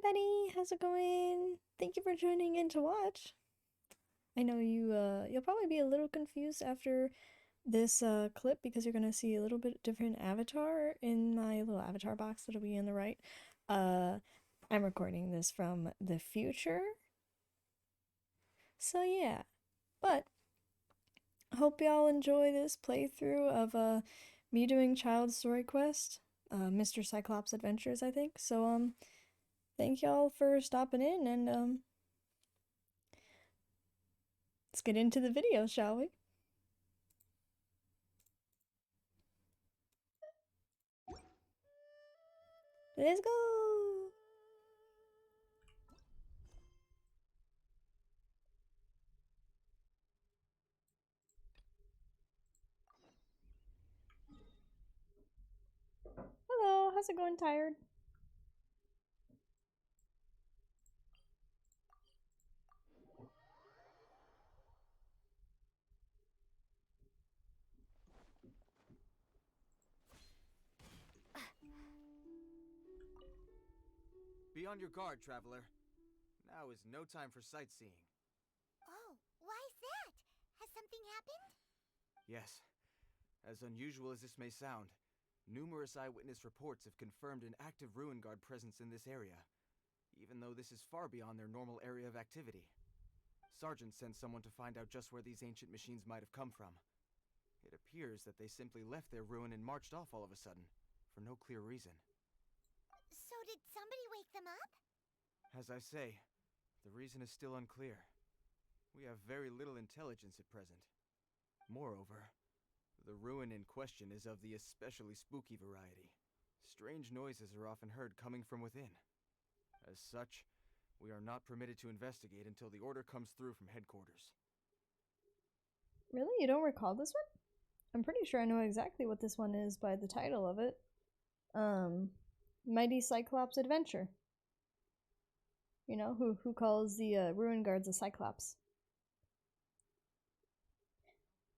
everybody, how's it going? Thank you for joining in to watch. I know you'll probably be a little confused after this clip because you're gonna see a little bit different avatar in my little avatar box that'll be on the right. Uh, I'm recording this from the future, so yeah. But I hope y'all enjoy this playthrough of me doing Child Story Quest, Mr. Cyclops Adventures, I think. So thank y'all for stopping in, and let's get into the video, shall we? Let's go! Hello, how's it going, tired? Be on your guard, traveler. Now is no time for sightseeing. Oh, why is that? Has something happened? Yes. As unusual as this may sound, numerous eyewitness reports have confirmed an active ruin guard presence in this area, even though this is far beyond their normal area of activity. Sergeant sent someone to find out just where these ancient machines might have come from. It appears that they simply left their ruin and marched off all of a sudden, for no clear reason. So did somebody wake them up? As I say, the reason is still unclear. We have very little intelligence at present. Moreover, the ruin in question is of the especially spooky variety. Strange noises are often heard coming from within. As such, we are not permitted to investigate until the order comes through from headquarters. Really? You don't recall this one? I'm pretty sure I know exactly what this one is by the title of it. Mighty Cyclops Adventure. You know, who calls the ruin guards a Cyclops.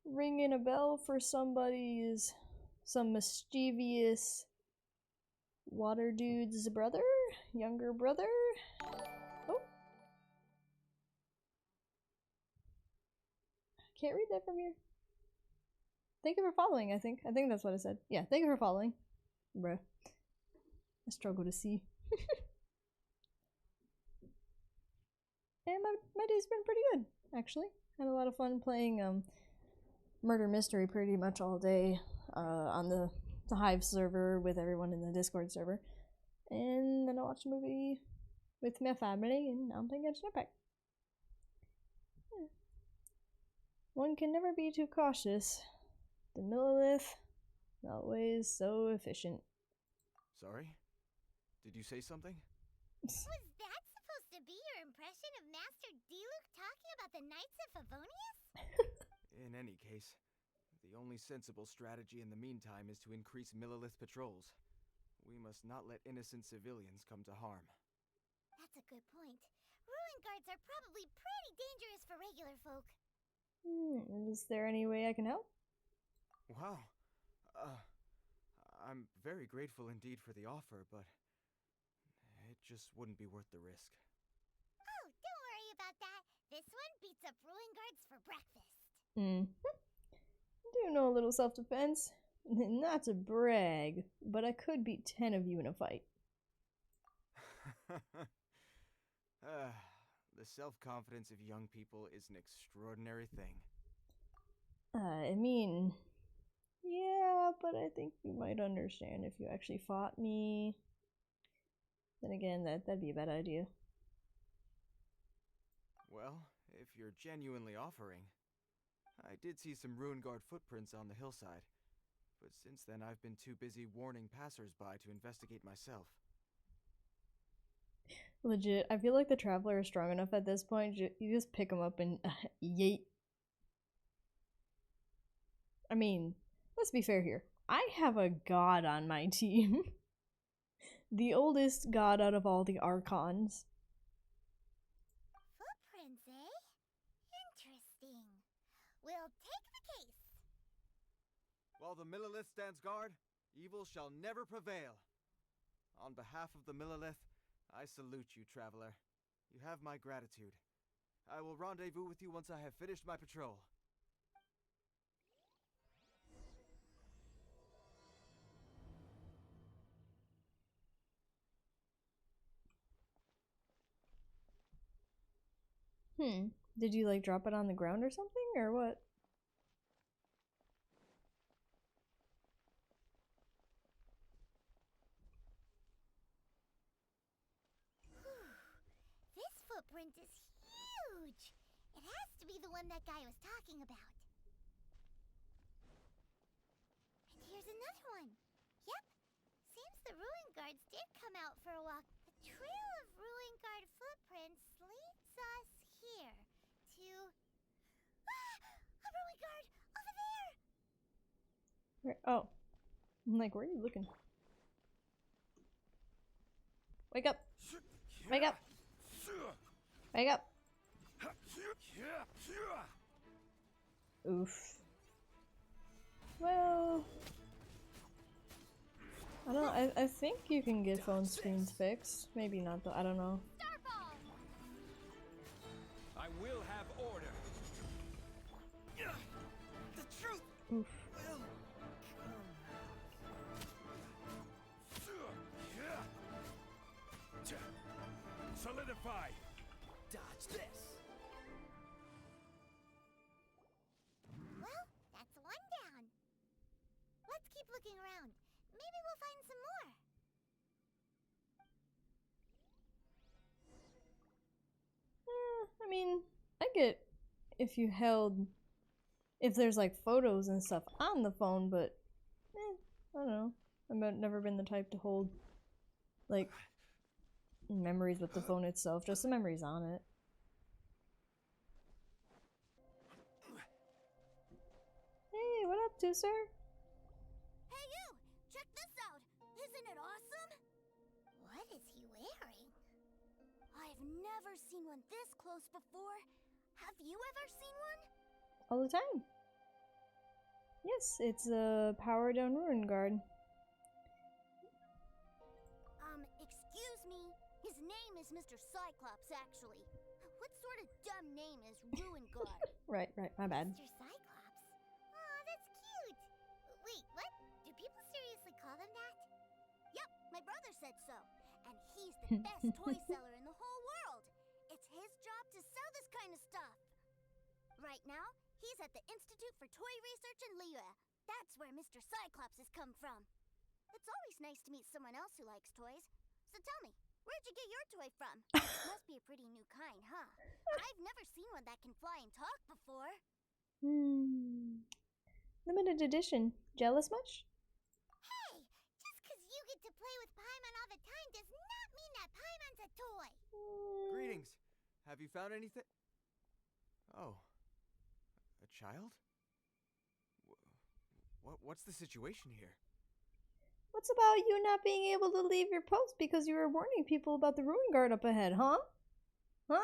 Ringing a bell for somebody's, some mischievous water dude's brother? Younger brother? Oh. Can't read that from here. Thank you for following, I think. I think that's what I said. Yeah, thank you for following. Bruh. I struggle to see. And my day's been pretty good, actually. Had a lot of fun playing murder mystery pretty much all day on the Hive server with everyone in the Discord server. And then I watched a movie with my family, and now I'm playing Genshin Impact. Yeah. One can never be too cautious. The Millilith, always so efficient. Sorry? Did you say something? Was that supposed to be your impression of Master Diluc talking about the Knights of Favonius? In any case, the only sensible strategy in the meantime is to increase Millilith patrols. We must not let innocent civilians come to harm. That's a good point. Ruin guards are probably pretty dangerous for regular folk. Is there any way I can help? Wow. I'm very grateful indeed for the offer, but it just wouldn't be worth the risk. Oh, don't worry about that. This one beats up ruin guards for breakfast. Do know a little self-defense. Not to brag, but I could beat 10 of you in a fight. The self-confidence of young people is an extraordinary thing. I mean, yeah, but I think you might understand if you actually fought me. Then again, that'd be a bad idea. Well, if you're genuinely offering. I did see some ruin guard footprints on the hillside, but since then I've been too busy warning passers-by to investigate myself. Legit, I feel like the Traveler is strong enough at this point, you just pick him up and yeet. I mean, let's be fair here. I have a god on my team. The oldest god out of all the Archons. Footprints, eh? Interesting. We'll take the case. While the Millilith stands guard, evil shall never prevail. On behalf of the Millilith, I salute you, traveler. You have my gratitude. I will rendezvous with you once I have finished my patrol. Did you like drop it on the ground or something, or what? This footprint is huge. It has to be the one that guy was talking about. And here's another one. Yep. Seems the ruin guards did come out for a walk. The trail of ruin guard footprints leads us here to... A ruin guard! Over there! Where? Oh. I'm like, where are you looking? Wake up! Wake up! Wake up! Oof. Well... I don't know, I think you can get phone screens fixed. Maybe not though, I don't know. I will have order. The truth Oof. will Solidify. Dodge this. Well, that's one down. Let's keep looking around. Maybe we'll find some more. I mean, I get if you held, if there's like photos and stuff on the phone, but I don't know. I've never been the type to hold like memories with the phone itself, just the memories on it. Hey, what up, sir? Hey you! Check this out! Isn't it awesome? What is he wearing? I've never seen one this close before. Have you ever seen one? All the time. Yes, it's a power down ruin guard. Excuse me. His name is Mr. Cyclops, actually. What sort of dumb name is Ruin Guard? Right, my bad. Mr. Cyclops? Aw, that's cute. Wait, what? Do people seriously call him that? Yep, my brother said so. And he's the best toy seller in the whole world. It's his job to sell this kind of stuff. Right now, he's at the Institute for Toy Research in Liyue. That's where Mr. Cyclops has come from. It's always nice to meet someone else who likes toys. So tell me, where'd you get your toy from? Must be a pretty new kind, huh? I've never seen one that can fly and talk before. Limited edition. Jealous much? Hey, just because you get to play with Paimon all the time does not mean that Paimon's a toy. Greetings. Have you found anything? Oh. A child? What's the situation here? What's about you not being able to leave your post because you were warning people about the ruin guard up ahead, huh? Huh?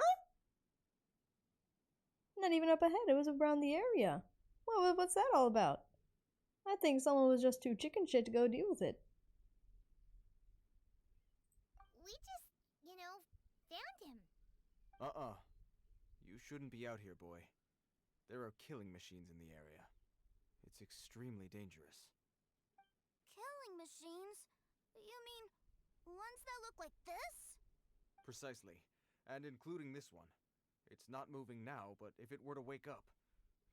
Not even up ahead, it was around the area. Well, what's that all about? I think someone was just too chicken shit to go deal with it. We just, found him. You shouldn't be out here, boy. There are killing machines in the area. It's extremely dangerous. Killing machines? You mean ones that look like this? Precisely. And including this one. It's not moving now, but if it were to wake up,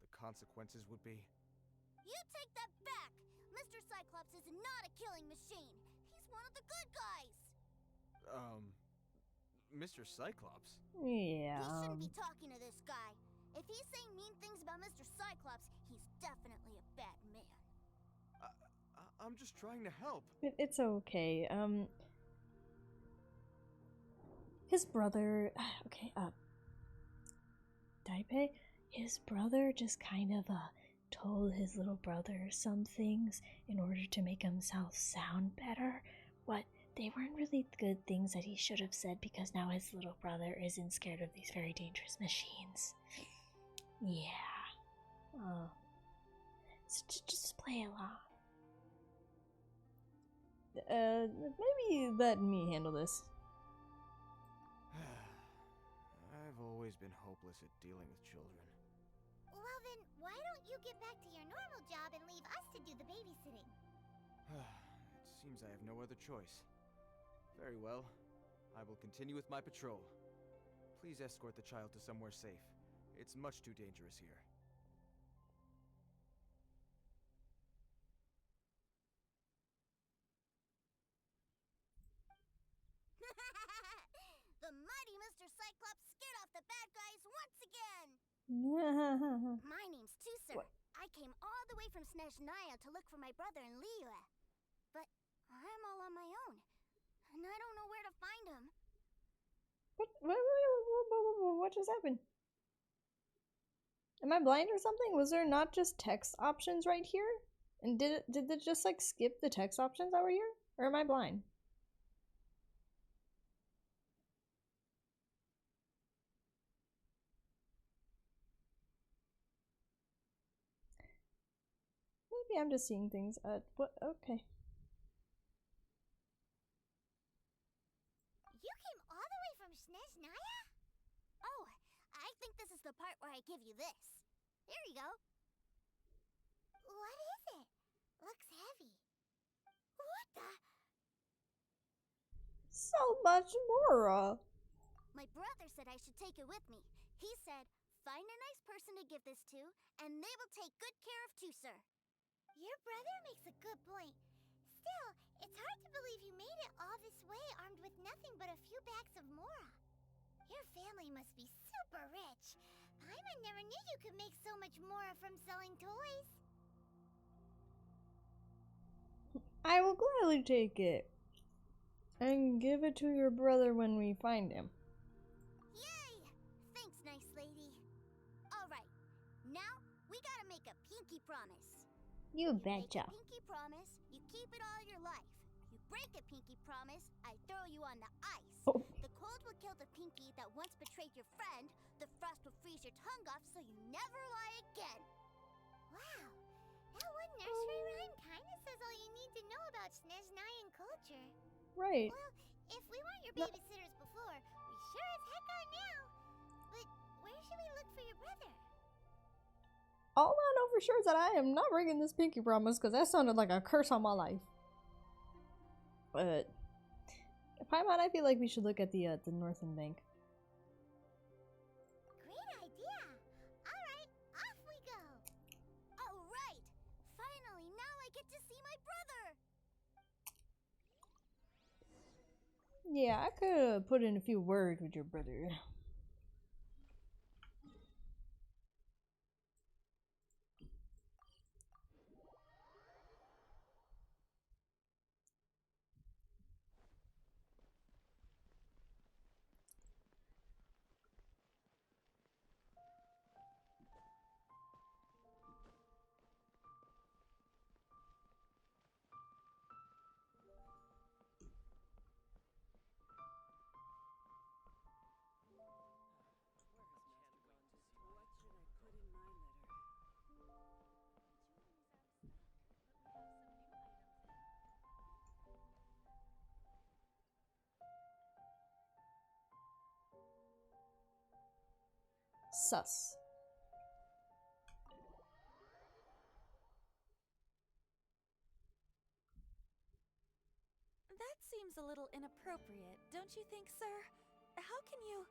the consequences would be... You take that back! Mr. Cyclops is not a killing machine. He's one of the good guys. Mr. Cyclops? Yeah. He shouldn't be talking to this guy. If he's saying mean things about Mr. Cyclops, he's definitely a bad man. I'm just trying to help. It's okay. His brother... Okay, Daipe? His brother just kind of, told his little brother some things in order to make himself sound better. But they weren't really good things that he should have said because now his little brother isn't scared of these very dangerous machines. Yeah. So just play along. Maybe let me handle this. always been hopeless at dealing with children. Well then, why don't you get back to your normal job and leave us to do the babysitting? It seems I have no other choice. Very well. I will continue with my patrol. Please escort the child to somewhere safe. It's much too dangerous here. The mighty Mr. Cyclops scared off the bad guys once again! My name's Tusser. What? I came all the way from Snezhnaya to look for my brother in Liyue. But I'm all on my own, and I don't know where to find him. What just happened? Am I blind or something? Was there not just text options right here? And did it just like skip the text options that were here? Or am I blind? Maybe I'm just seeing things. What? Okay. You came all the way from Snezhnaya? Oh, I think this is the part where I give you this. Here you go. What is it? Looks heavy. What the? So much more. My brother said I should take it with me. He said, find a nice person to give this to, and they will take good care of Tusser. Your brother makes a good point. Still, it's hard to believe you made it all this way armed with nothing but a few bags of mora. Your family must be super rich. Paimon never knew you could make so much mora from selling toys. I will gladly take it. And give it to your brother when we find him. Yay! Thanks, nice lady. Alright, now we gotta make a pinky promise. You Make betcha. a pinky promise, you keep it all your life. You break a pinky promise, I throw you on the ice. Oh. The cold will kill the pinky that once betrayed your friend. The frost will freeze your tongue off so you never lie again. Wow, that one nursery rhyme kinda says all you need to know about Snezhnayan culture. Right. Well, if we weren't your babysitters before, we sure as heck are now. But where should we look for your brother? All I know for sure is that I am not breaking this pinky promise because that sounded like a curse on my life. But Paimon, I feel like we should look at the northern bank. Great idea! Alright, off we go! Alright! Finally, now I get to see my brother! Yeah, I could have put in a few words with your brother. Sus. That seems a little inappropriate, don't you think, sir? How can you...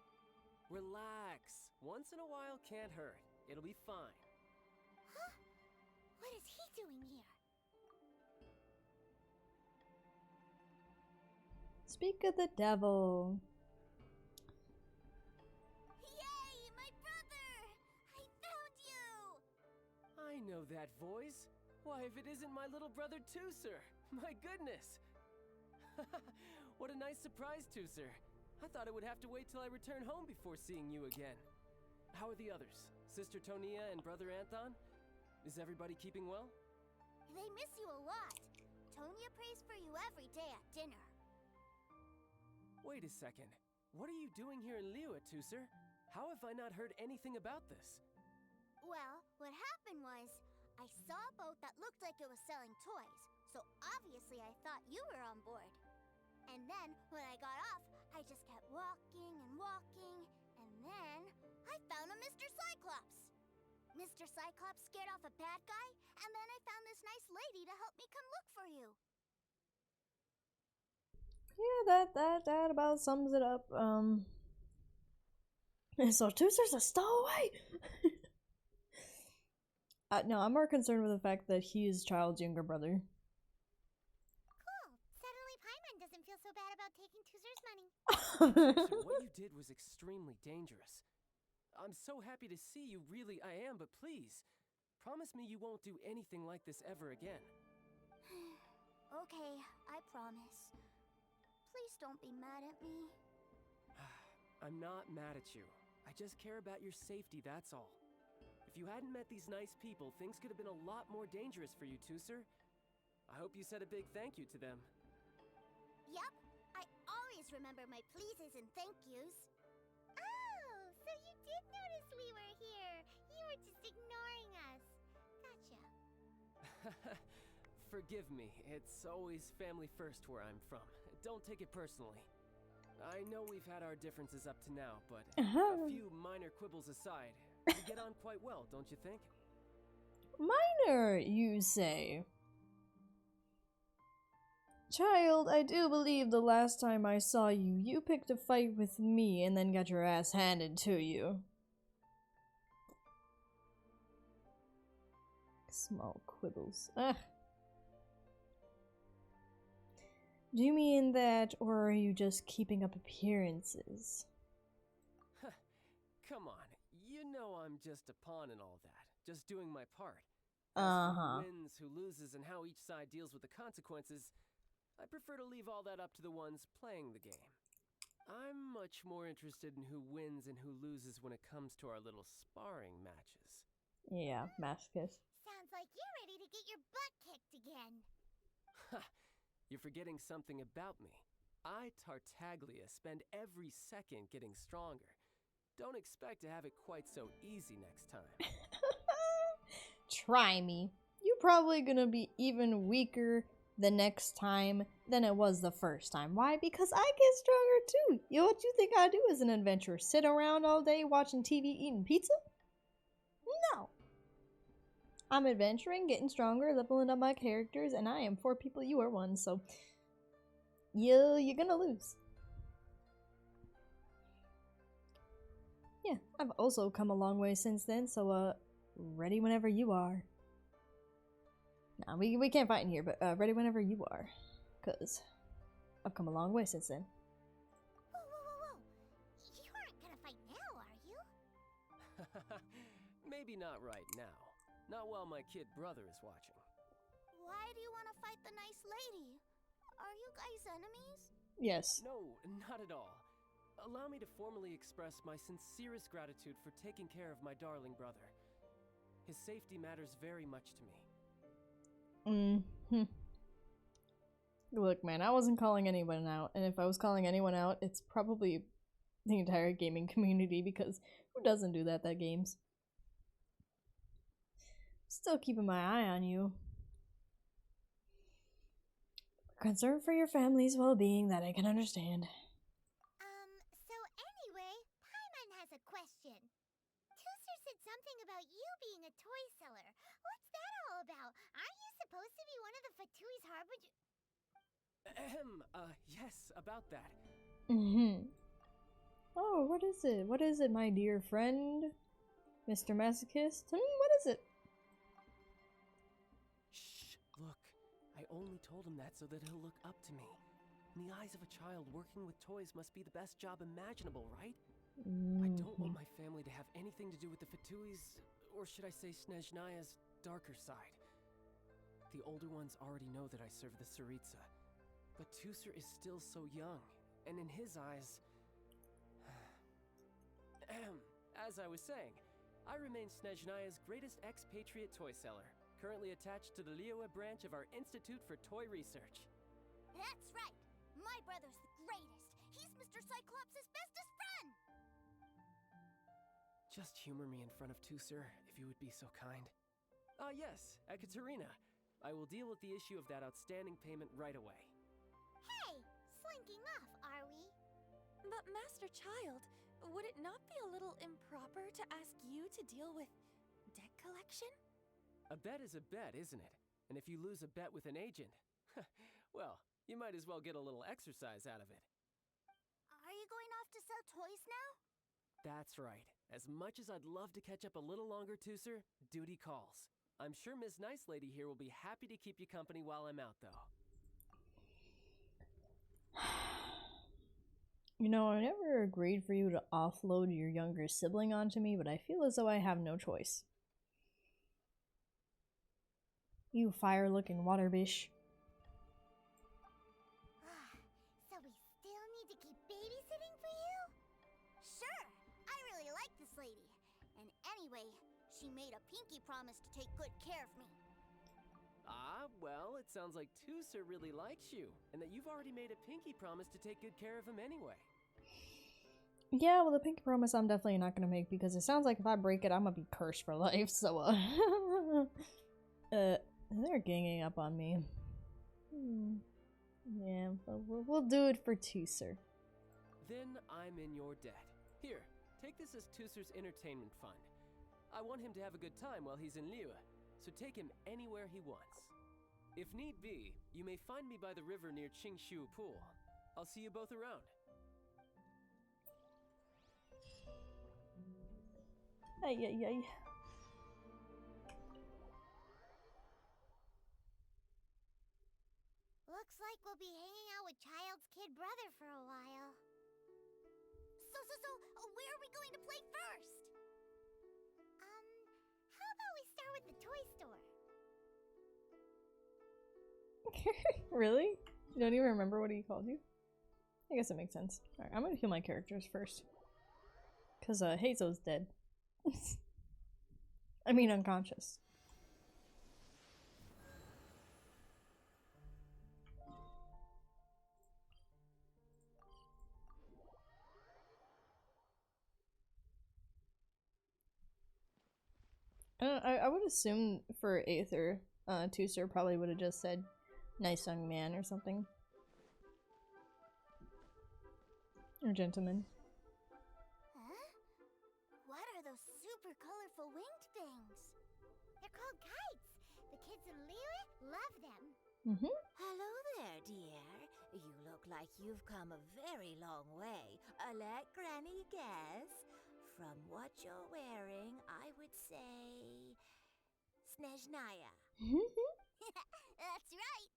Relax. Once in a while can't hurt. It'll be fine. Huh? What is he doing here? Speak of the devil. Yay, my brother! I found you! I know that voice. Why, if it isn't my little brother Tusser! My goodness! What a nice surprise, Tusser. I thought I would have to wait till I return home before seeing you again. How are the others? Sister Tonia and Brother Anthon? Is everybody keeping well? They miss you a lot. Tonia prays for you every day at dinner. Wait a second. What are you doing here in Liyue, Tusser? How have I not heard anything about this? Well, what happened was, I saw a boat that looked like it was selling toys, so obviously I thought you were on board. And then, when I got off, I just kept walking and walking, and then I found a Mr. Cyclops. Mr. Cyclops scared off a bad guy, and then I found this nice lady to help me come look for you. Yeah, that about sums it up. So Tooster's a stowaway. No, I'm more concerned with the fact that he is Childe's younger brother. Cool. Suddenly Paimon doesn't feel so bad about taking Tooser's money. So what you did was extremely dangerous. I'm so happy to see you, really I am, but please, promise me you won't do anything like this ever again. Okay, I promise. Please don't be mad at me. I'm not mad at you. I just care about your safety, that's all. If you hadn't met these nice people, things could have been a lot more dangerous for you, Tooser. I hope you said a big thank you to them. Yup, I always remember my pleases and thank yous. Oh, so you did notice we were here. You were just ignoring us. Gotcha. Forgive me, it's always family first where I'm from. Don't take it personally. I know we've had our differences up to now, but a few minor quibbles aside, we get on quite well, don't you think? Minor, you say? Child, I do believe the last time I saw you, you picked a fight with me and then got your ass handed to you. Small quibbles. Ugh. Do you mean that, or are you just keeping up appearances? Come on, you know I'm just a pawn in all that, just doing my part. As for who wins, who loses, and how each side deals with the consequences, I prefer to leave all that up to the ones playing the game. I'm much more interested in who wins and who loses when it comes to our little sparring matches. Yeah, masochist. Sounds like you're ready to get your butt kicked again. Ha! You're forgetting something about me. I, Tartaglia, spend every second getting stronger. Don't expect to have it quite so easy next time. Try me. You're probably gonna be even weaker the next time than it was the first time. Why? Because I get stronger too. You know what you think I do as an adventurer? Sit around all day watching TV eating pizza? No. I'm adventuring, getting stronger, leveling up my characters, and I am 4 people, you are 1, so you're gonna lose. Yeah, I've also come a long way since then, so ready whenever you are. Nah, we can't fight in here, but ready whenever you are, cause I've come a long way since then. Whoa, whoa, whoa, whoa! You aren't gonna fight now, are you? Maybe not right now. Not while my kid brother is watching. Why do you want to fight the nice lady? Are you guys enemies? Yes. No, not at all. Allow me to formally express my sincerest gratitude for taking care of my darling brother. His safety matters very much to me. Look, man, I wasn't calling anyone out, and if I was calling anyone out, it's probably the entire gaming community, because who doesn't do that games? Still keeping my eye on you. Concern for your family's well-being, that I can understand. So anyway, Paimon has a question. Tooser said something about you being a toy seller. What's that all about? Aren't you supposed to be one of the Fatui's harbinger? Yes, about that. Oh, what is it? What is it, my dear friend? Mr. Masochist? What is it? Shh, look. I only told him that so that he'll look up to me. In the eyes of a child, working with toys must be the best job imaginable, right? I don't want my family to have anything to do with the Fatui's, or should I say Snezhnaya's, darker side. The older ones already know that I serve the Tsaritsa, but Tooser is still so young, and in his eyes... As I was saying, I remain Snezhnaya's greatest expatriate toy seller, currently attached to the Liyue branch of our Institute for Toy Research. That's right! My brother's the greatest! He's Mr. Cyclops' bestest friend! Just humor me in front of Tooser, if you would be so kind. Yes, Ekaterina. I will deal with the issue of that outstanding payment right away. Hey! Slinking off, are we? But Master Child, would it not be a little improper to ask you to deal with debt collection? A bet is a bet, isn't it? And if you lose a bet with an agent, well, you might as well get a little exercise out of it. Are you going off to sell toys now? That's right. As much as I'd love to catch up a little longer, Tooser, duty calls. I'm sure Miss Nice Lady here will be happy to keep you company while I'm out, though. You know, I never agreed for you to offload your younger sibling onto me, but I feel as though I have no choice. You fire-looking water bish. So we still need to keep babysitting for you? Sure, I really like this lady. And anyway, she made a pinky promise to take good care of me. Ah, well, it sounds like Tooser really likes you, and that you've already made a pinky promise to take good care of him anyway. Yeah, well, the pinky promise I'm definitely not gonna make, because it sounds like if I break it, I'm gonna be cursed for life, so, they're ganging up on me. Yeah, but we'll do it for Tooser. Then I'm in your debt. Here, take this as Tooser's entertainment fund. I want him to have a good time while he's in Liyue, so take him anywhere he wants. If need be, you may find me by the river near Qingshu Pool. I'll see you both around. Ay, ay, ay. Looks like we'll be hanging out with Childe's kid brother for a while. So, where are we going to play first? How about we start with the toy store? Really? You don't even remember what he called you? I guess it makes sense. Alright, I'm gonna heal my characters first. Because, Hazo's dead. I mean, unconscious. I would assume for Aether, Tooser probably would have just said, nice young man or something. Or gentleman. Huh? What are those super colorful winged things? They're called kites. The kids in Liyue love them. Hello there, dear. You look like you've come a very long way. Let Granny guess. From what you're wearing, I would say... Snezhnaya. That's right.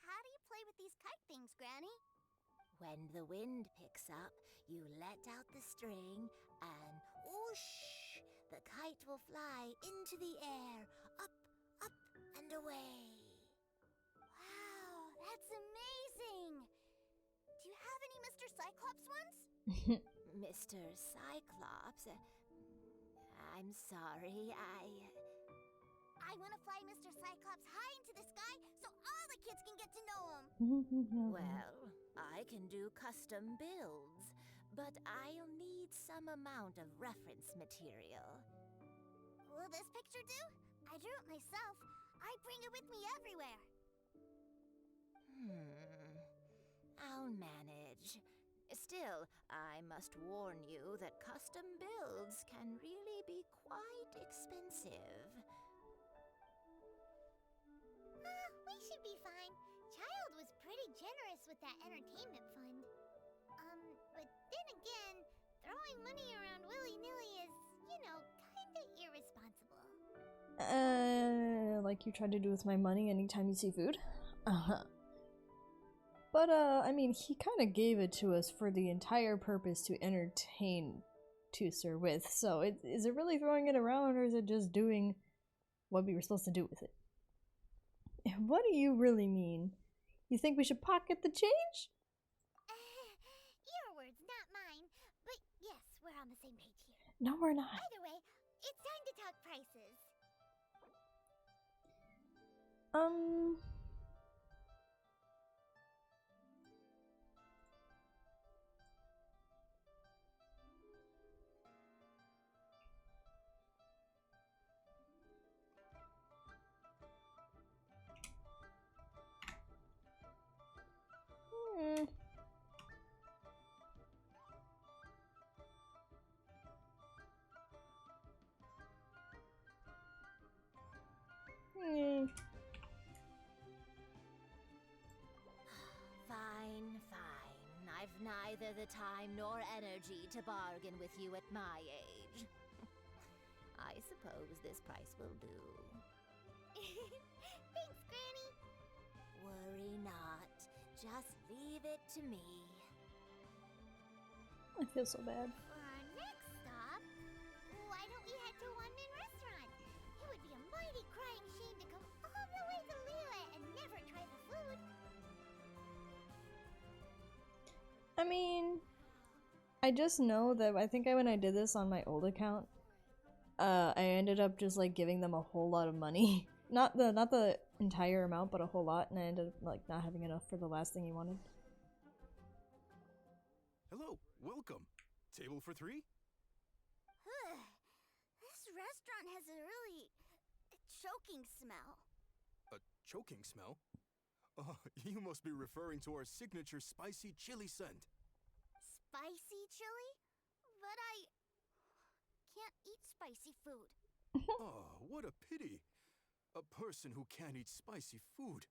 How do you play with these kite things, Granny? When the wind picks up, you let out the string, and whoosh! The kite will fly into the air, up, up, and away. Wow, that's amazing! Do you have any Mr. Cyclops ones? Mr. Cyclops? I'm sorry, I want to fly Mr. Cyclops high into the sky so all the kids can get to know him. Well, I can do custom builds, but I'll need some amount of reference material. Will this picture do? I drew it myself. I bring it with me everywhere. I'll manage. Still, I must warn you that custom builds can really be quite expensive. We should be fine. Childe was pretty generous with that entertainment fund. But then again, throwing money around willy-nilly is, kinda irresponsible. Like you tried to do with my money anytime you see food? But, I mean, he kind of gave it to us for the entire purpose to entertain Tooser with, so is it really throwing it around, or is it just doing what we were supposed to do with it? What do you really mean? You think we should pocket the change? Your words, not mine. But yes, we're on the same page here. No, we're not. Either way, it's time to talk prices. neither the time nor energy to bargain with you at my age. I suppose this price will do. Thanks, Granny. Worry not. Just leave it to me. I feel so bad. For our next stop, why don't we head to One Man Restaurant? It would be a mighty crying shame to come all the way to Liyue and never try the food. I mean, I just know that I think when I did this on my old account, I ended up just like giving them a whole lot of money. Not the entire amount, but a whole lot, and I ended up like not having enough for the last thing he wanted. Hello, welcome. Table for 3? This restaurant has a really choking smell. A choking smell? Oh, you must be referring to our signature spicy chili scent. Spicy chili? But I can't eat spicy food. Oh, what a pity. A person who can't eat spicy food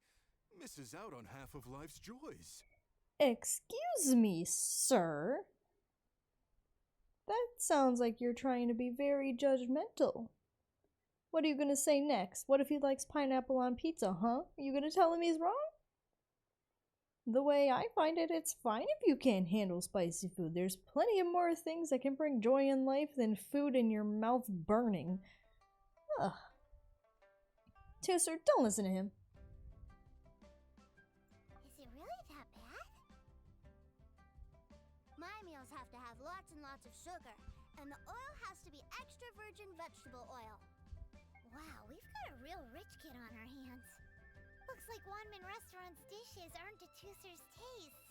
misses out on half of life's joys. Excuse me, sir. That sounds like you're trying to be very judgmental. What are you gonna say next? What if he likes pineapple on pizza, huh? You gonna tell him he's wrong? The way I find it, it's fine if you can't handle spicy food. There's plenty of more things that can bring joy in life than food in your mouth burning. Ugh. Sir, don't listen to him. Is it really that bad? My meals have to have lots and lots of sugar, and the oil has to be extra virgin vegetable oil. Wow, we've got a real rich kid on our hands. Looks like Wanman Restaurant's dishes aren't to Tooser's taste.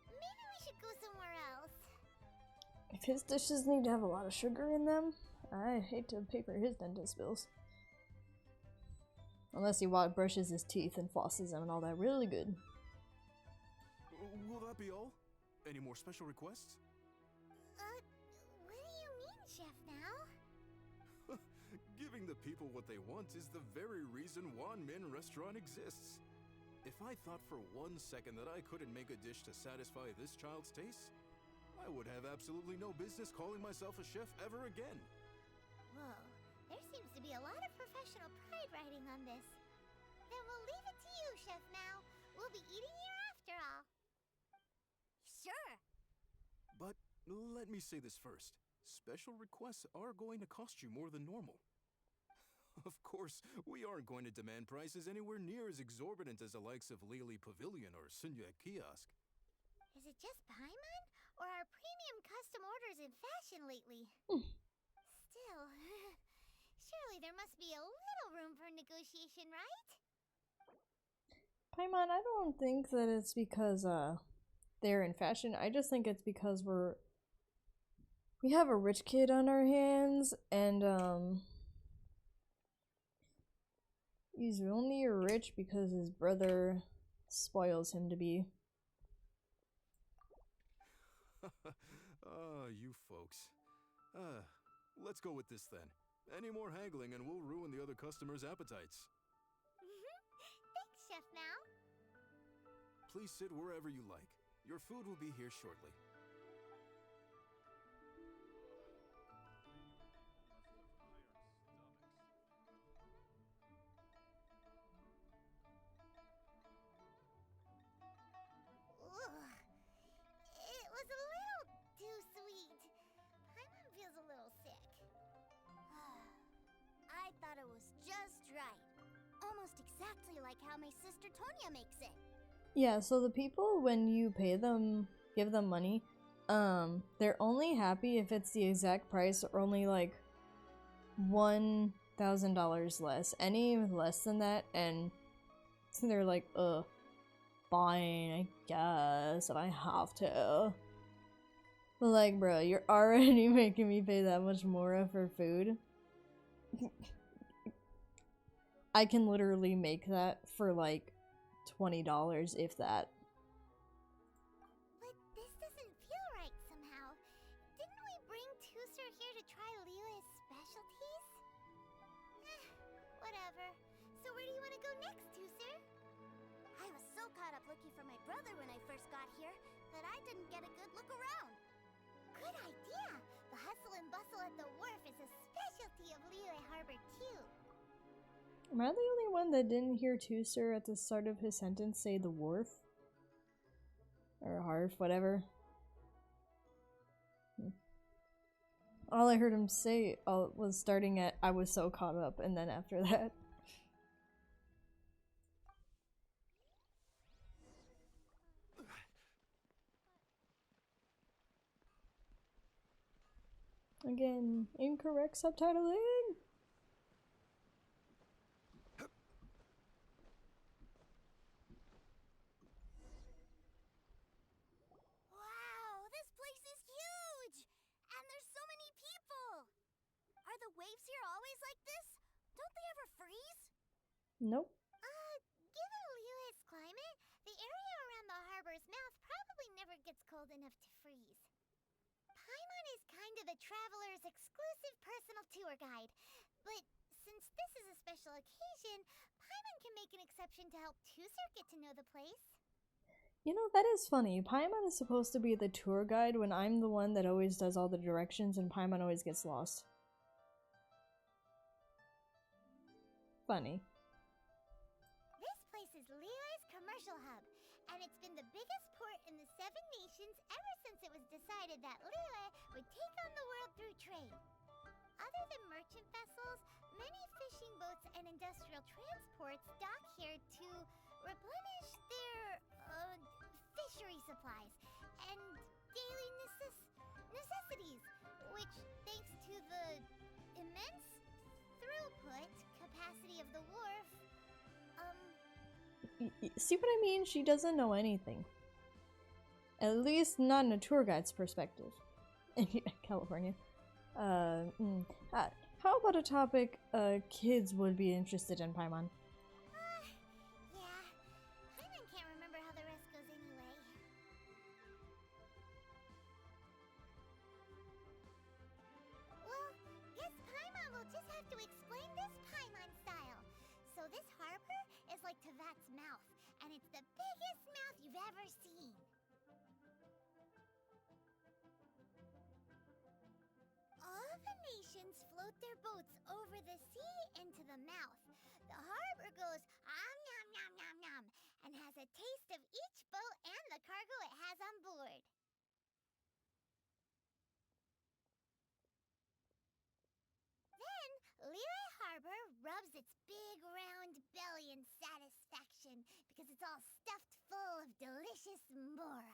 Maybe we should go somewhere else. If his dishes need to have a lot of sugar in them, I hate to pay for his dentist bills. Unless he brushes his teeth and flosses them and all that really good. Will that be all? Any more special requests? What do you mean, Chef Now? Giving the people what they want is the very reason Wan Min Restaurant exists. If I thought for 1 second that I couldn't make a dish to satisfy this child's taste, I would have absolutely no business calling myself a chef ever again. Whoa, there seems to be a lot of professional pride riding on this. Then we'll leave it to you, Chef Mao. We'll be eating here after all. Sure. But let me say this first. Special requests are going to cost you more than normal. Of course, we aren't going to demand prices anywhere near as exorbitant as the likes of Lily Pavilion or Sunya Kiosk. Is it just Paimon? Or are premium custom orders in fashion lately? Still, surely there must be a little room for negotiation, right? Paimon, I don't think that it's because they're in fashion. I just think it's because we have a rich kid on our hands, and he's only rich because his brother spoils him to be. You folks. Let's go with this then. Any more haggling and we'll ruin the other customers' appetites. Thanks, Chef Mao. Please sit wherever you like. Your food will be here shortly. Ugh. It was a little too sweet. Paimon feels a little sick. I thought it was just right. Almost exactly like how my sister Tonya makes it. Yeah, so the people, when you pay them, give them money, they're only happy if it's the exact price or only like $1,000 less. Any less than that, and they're like, fine, I guess, if I have to. But like, bro, you're already making me pay that much more for food. I can literally make that for like $20, if that. But this doesn't feel right somehow. Didn't we bring Tooser here to try Liyue's specialties? Whatever. So where do you want to go next, Tooser? I was so caught up looking for my brother when I first got here that I didn't get a good look at the wharf is a specialty of Liyue Harbor, too. Am I the only one that didn't hear Tooser at the start of his sentence say the wharf? Or harf, whatever. All I heard him say was starting at "I was so caught up," and then after that. Again, incorrect subtitling! Wow, this place is huge! And there's so many people! Are the waves here always like this? Don't they ever freeze? Nope. Given Liyue's climate, the area around the harbor's mouth probably never gets cold enough to freeze. Paimon is kind of the traveler's exclusive personal tour guide, but since this is a special occasion, Paimon can make an exception to help Tooser get to know the place. You know, that is funny. Paimon is supposed to be the tour guide when I'm the one that always does all the directions and Paimon always gets lost. Funny. This place is Liyue's commercial hub, and it's been the biggest port in the Seven Nations ever since it was decided that Liyue would take on the world through trade. Other than merchant vessels, many fishing boats and industrial transports dock here to replenish their, fishery supplies and daily necessities, which, thanks to the immense throughput capacity of the wharf, See what I mean? She doesn't know anything. At least not in a tour guide's perspective. In California. How about a topic kids would be interested in, Paimon? yeah. Paimon can't remember how the rest goes anyway. Well, guess Paimon will just have to explain this Paimon style. So this harbor is like Tevat's mouth, and it's the biggest mouth you've ever seen. All the nations float their boats over the sea into the mouth. The harbor goes nom nom nom nom and has a taste of each boat and the cargo it has on board. Then Liyue Harbor rubs its big round belly in satisfaction because it's all stuffed full of delicious mora.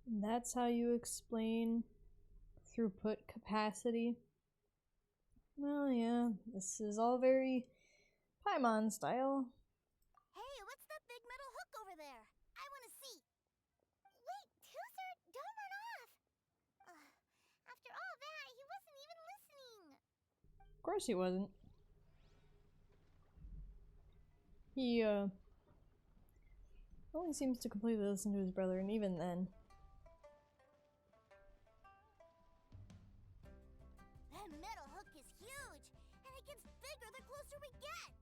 That's how you explain throughput capacity? Well, yeah, this is all very Paimon style. Hey, what's that big metal hook over there? I want to see. Wait, Tooser, don't run off. After all that, he wasn't even listening. Of course he wasn't. He, only seems to completely listen to his brother, and even then. That metal hook is huge, and it gets bigger the closer we get.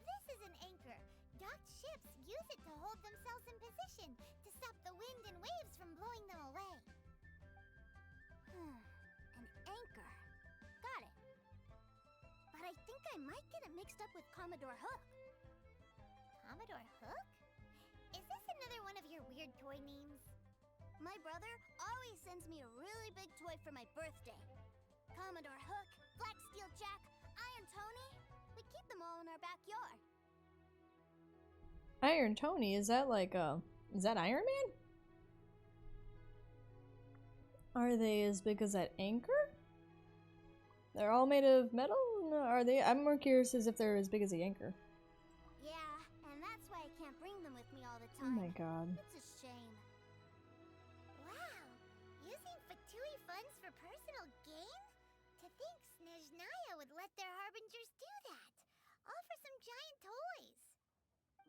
This is an anchor. Docked ships use it to hold themselves in position to stop the wind and waves from blowing them away. An anchor. Got it. But I think I might get it mixed up with Commodore Hook. Commodore Hook? Is this another one of your weird toy names? My brother always sends me a really big toy for my birthday. Commodore Hook, Black Steel Jack, Iron Tony. We keep them all in our backyard. Iron Tony, is that like, is that Iron Man? Are they as big as that anchor? They're all made of metal? No, are they? I'm more curious as if they're as big as the anchor. Yeah, and that's why I can't bring them with me all the Oh time. my god. It's a shame. Wow, using Fatui funds for personal gain? To think Snezhnaya would let their harbingers do that. All for some giant toys.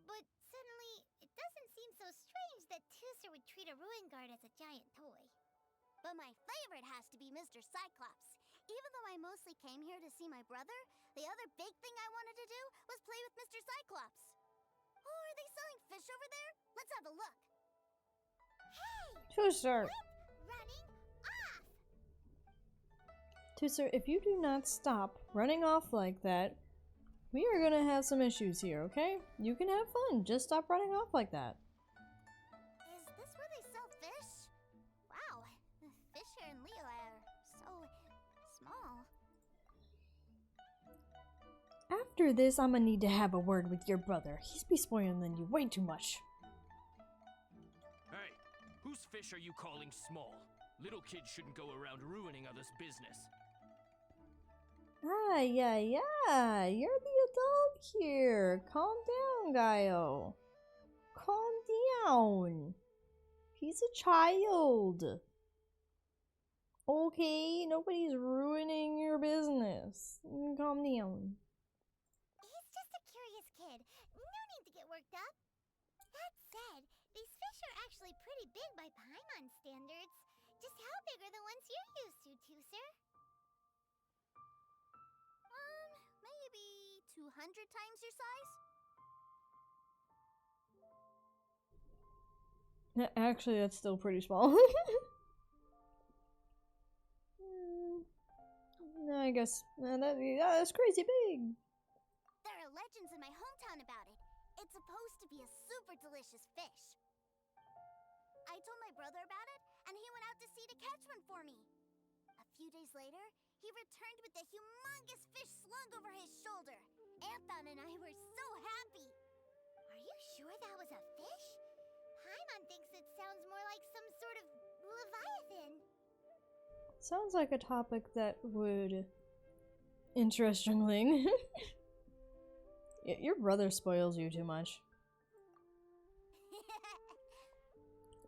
But suddenly, it doesn't seem so strange that Tooser would treat a ruin guard as a giant toy. But my favorite has to be Mr. Cyclops. Even though I mostly came here to see my brother, the other big thing I wanted to do was play with Mr. Cyclops. Oh, are they selling fish over there? Let's have a look. Hey! Tooser! Quit running off! Tooser, if you do not stop running off like that, we are gonna have some issues here, okay? You can have fun, just stop running off like that. Is this where they sell fish? Wow, the fish here in Leo are so small. After this, I'm gonna need to have a word with your brother. He's be spoiling you way too much. Hey, whose fish are you calling small? Little kids shouldn't go around ruining others' business. Ah, yeah, you're the adult here. Calm down, Gaio. Calm down. He's a child. Okay, nobody's ruining your business. Calm down. He's just a curious kid. No need to get worked up. That said, these fish are actually pretty big by Paimon standards. Just how big are the ones you're used to, Tooser? Maybe 200 times your size? Actually, that's still pretty small. I guess that's crazy big. There are legends in my hometown about it. It's supposed to be a super delicious fish. I told my brother about it, and he went out to sea to catch one for me. A few days later, he returned with a humongous fish slung over his shoulder. Anthon and I were so happy. Are you sure that was a fish? Paimon thinks it sounds more like some sort of leviathan. Sounds like a topic that would interest Jungling. Your brother spoils you too much.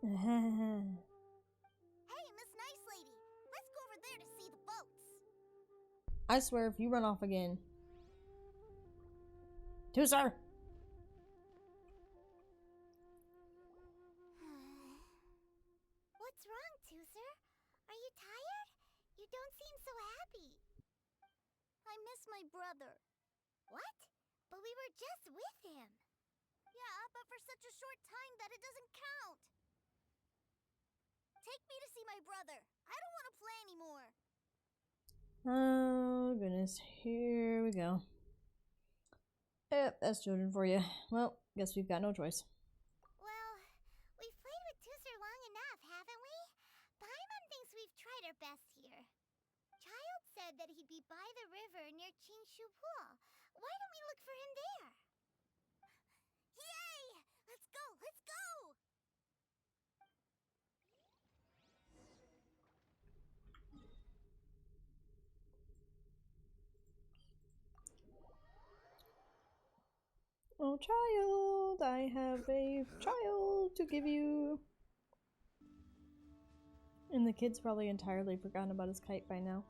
Hey, Miss Nice Lady, let's go over there to see the boats. I swear, if you run off again. Tooser! What's wrong, Tooser? Are you tired? You don't seem so happy. I miss my brother. What? But we were just with him. Yeah, but for such a short time that it doesn't count. Take me to see my brother. I don't want to play anymore. Oh, goodness. Here we go. Yep, that's children for you. Well, guess we've got no choice. Well, we've played with Tooser long enough, haven't we? Paimon thinks we've tried our best here. Childe said that he'd be by the river near Chinshu Pool. Why don't we look for him there? Yay! Let's go! Let's go! Oh, child, I have a child to give you. And the kid's probably entirely forgotten about his kite by now.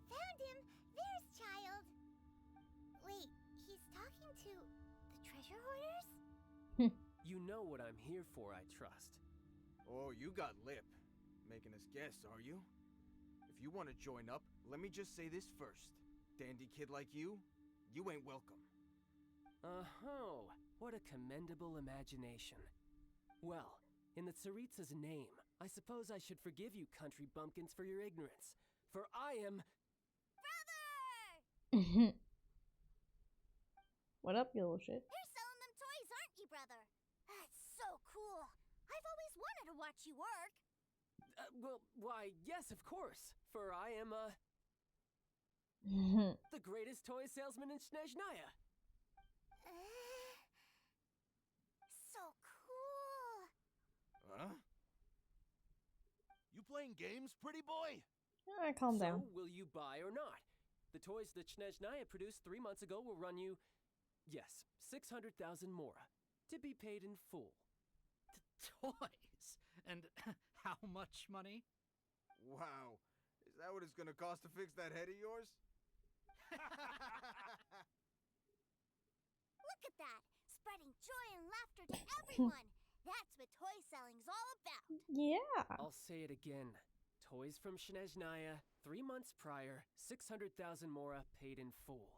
Found him! There's Childe! Wait, he's talking to the treasure hoarders? You know what I'm here for, I trust. Oh, you got lip. Making us guess, are you? If you want to join up, let me just say this first. Dandy kid like you ain't welcome. Oh, what a commendable imagination. Well, in the Tsaritsa's name, I suppose I should forgive you country bumpkins for your ignorance. For I am... Brother! What up, you little shit? You're selling them toys, aren't you, brother? That's so cool. I've always wanted to watch you work. well, why, yes, of course. For I am, the greatest toy salesman in Snezhnaya. So cool. Huh? You playing games, pretty boy? Alright, calm down. So, will you buy or not? The toys that Snezhnaya produced 3 months ago will run you, yes, 600,000 mora, to be paid in full. Toys? And how much money? Wow. Is that what it's gonna cost to fix that head of yours? Look at that! Spreading joy and laughter to everyone! That's what toy selling's all about! Yeah. I'll say it again. Toys from Snezhnaya, 3 months prior, 600,000 mora paid in full.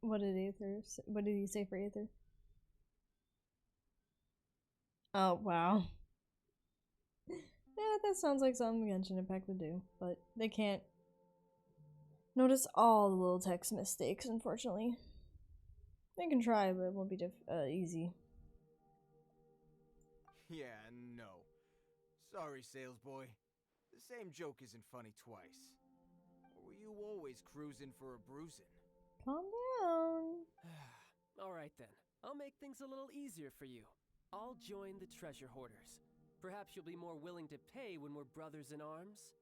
What did he say for Aether? Oh, wow. Yeah, that sounds like something Genshin Impact would do, but they can't notice all the little text mistakes, unfortunately. They can try, but it won't be easy. Yeah, no. Sorry, sales boy. The same joke isn't funny twice. Or were you always cruising for a bruising? Calm down. Alright then, I'll make things a little easier for you. I'll join the treasure hoarders. Perhaps you'll be more willing to pay when we're brothers in arms?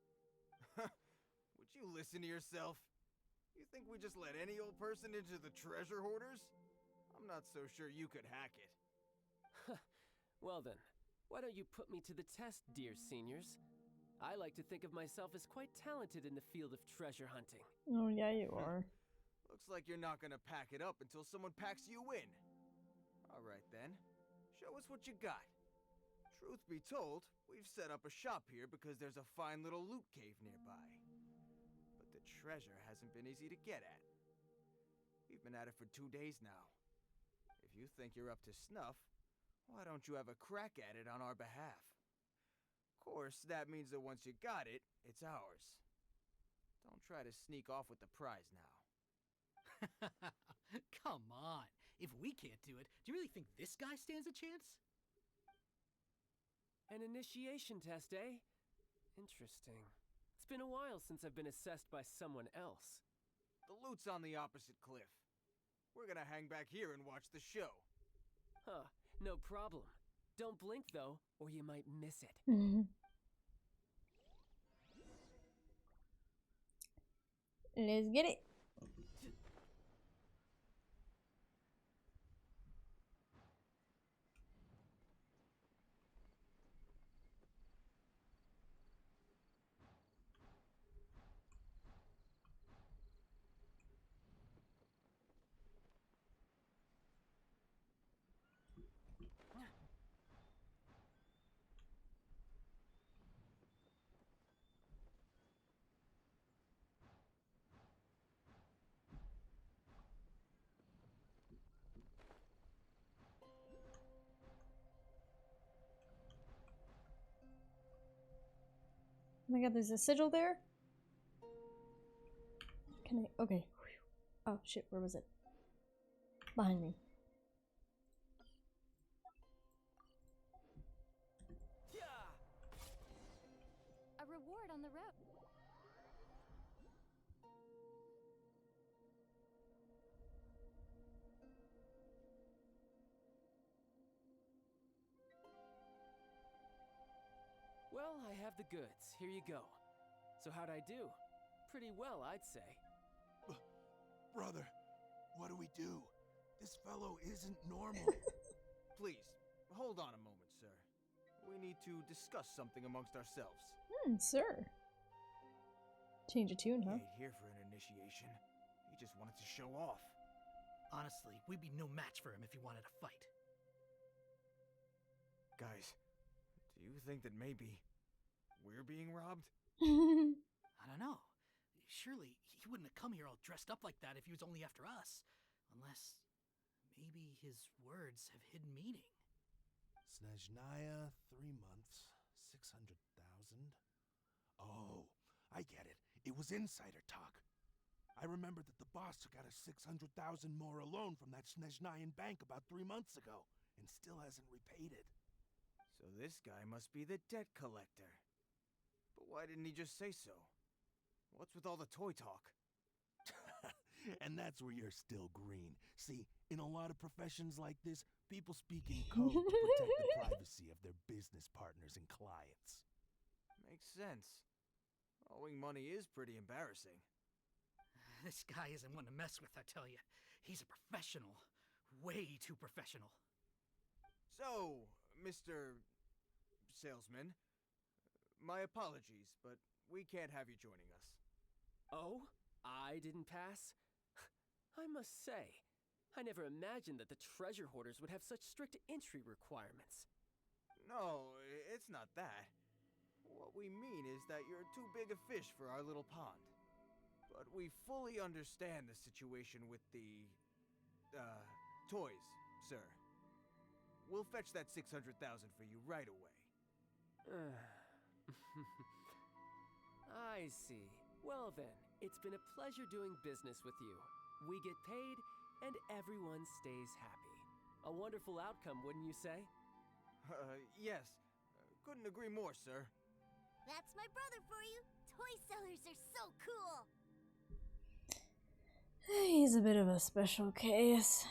Would you listen to yourself? You think we just let any old person into the treasure hoarders? I'm not so sure you could hack it. Well then, why don't you put me to the test, dear seniors? I like to think of myself as quite talented in the field of treasure hunting. Oh, yeah, you are. Looks like you're not gonna pack it up until someone packs you in. Alright then, show us what you got. Truth be told, we've set up a shop here because there's a fine little loot cave nearby. But the treasure hasn't been easy to get at. We've been at it for 2 days now. If you think you're up to snuff, why don't you have a crack at it on our behalf? Of course, that means that once you got it, it's ours. Don't try to sneak off with the prize now. Come on. If we can't do it, do you really think this guy stands a chance? An initiation test, eh? Interesting. It's been a while since I've been assessed by someone else. The loot's on the opposite cliff. We're gonna hang back here and watch the show. Huh, no problem. Don't blink though, or you might miss it. Let's get it. Oh my god, there's a sigil there? Can I? Okay. Oh shit, where was it? Behind me. A reward on the road. Well, I have the goods. Here you go. So how'd I do? Pretty well, I'd say. Brother, what do we do? This fellow isn't normal. Please, hold on a moment, sir. We need to discuss something amongst ourselves. Sir. Change of tune, He huh? ain't here for an initiation. He just wanted to show off. Honestly, we'd be no match for him if he wanted to fight. Guys, do you think that maybe we're being robbed? I don't know. Surely he wouldn't have come here all dressed up like that if he was only after us. Unless maybe his words have hidden meaning. Snezhnaya, 3 months, 600,000. Oh, I get it. It was insider talk. I remember that the boss took out a 600,000 more loan from that Snezhnayan bank about 3 months ago, and still hasn't repaid it. So this guy must be the debt collector. But why didn't he just say so? What's with all the toy talk? And that's where you're still green. See, in a lot of professions like this, people speak in code to protect the privacy of their business partners and clients. Makes sense. Owing money is pretty embarrassing. This guy isn't one to mess with, I tell you. He's a professional. Way too professional. So, Mr. Salesman, my apologies, but we can't have you joining us. Oh? I didn't pass? I must say, I never imagined that the treasure hoarders would have such strict entry requirements. No, it's not that. What we mean is that you're too big a fish for our little pond. But we fully understand the situation with the, toys, sir. We'll fetch that 600,000 for you right away. I see. Well then, it's been a pleasure doing business with you. We get paid, and everyone stays happy. A wonderful outcome, wouldn't you say? Yes. Couldn't agree more, sir. That's my brother for you. Toy sellers are so cool. He's a bit of a special case.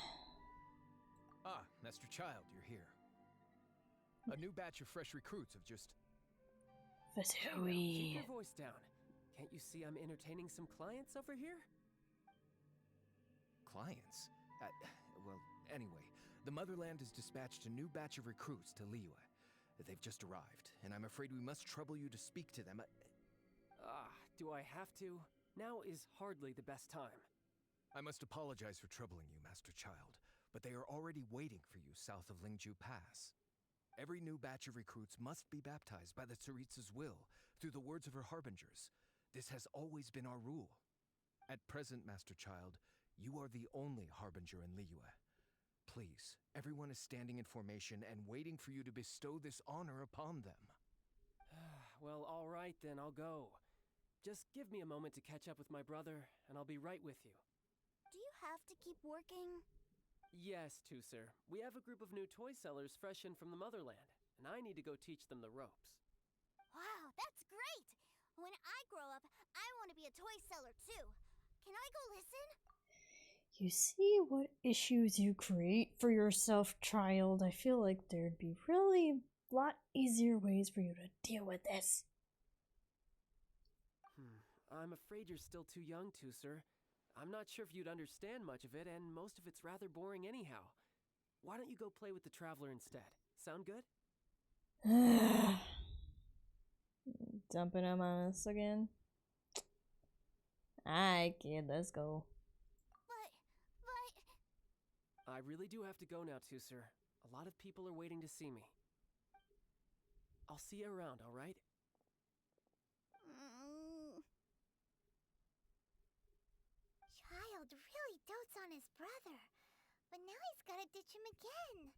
Ah, Master Childe, you're here. A new batch of fresh recruits have just... Keep your voice down. Can't you see I'm entertaining some clients over here? Clients? Well, anyway, the Motherland has dispatched a new batch of recruits to Liyue. They've just arrived, and I'm afraid we must trouble you to speak to them. Do I have to? Now is hardly the best time. I must apologize for troubling you, Master Childe, but they are already waiting for you south of Lingju Pass. Every new batch of recruits must be baptized by the Tsaritsa's will, through the words of her harbingers. This has always been our rule. At present, Master Childe, you are the only harbinger in Liyue. Please, everyone is standing in formation and waiting for you to bestow this honor upon them. Well, all right then, I'll go. Just give me a moment to catch up with my brother, and I'll be right with you. Do you have to keep working? Yes, Tusser. We have a group of new toy sellers fresh in from the Motherland, and I need to go teach them the ropes. Wow, that's great! When I grow up, I want to be a toy seller too. Can I go listen? You see what issues you create for yourself, child. I feel like there'd be really a lot easier ways for you to deal with this. I'm afraid you're still too young, Tusser. I'm not sure if you'd understand much of it, and most of it's rather boring anyhow. Why don't you go play with the Traveler instead? Sound good? Dumping him on us again. Alright, kid, let's go. But... I really do have to go now, Tusser. A lot of people are waiting to see me. I'll see you around, alright? Childe really dotes on his brother, but now he's gotta ditch him again.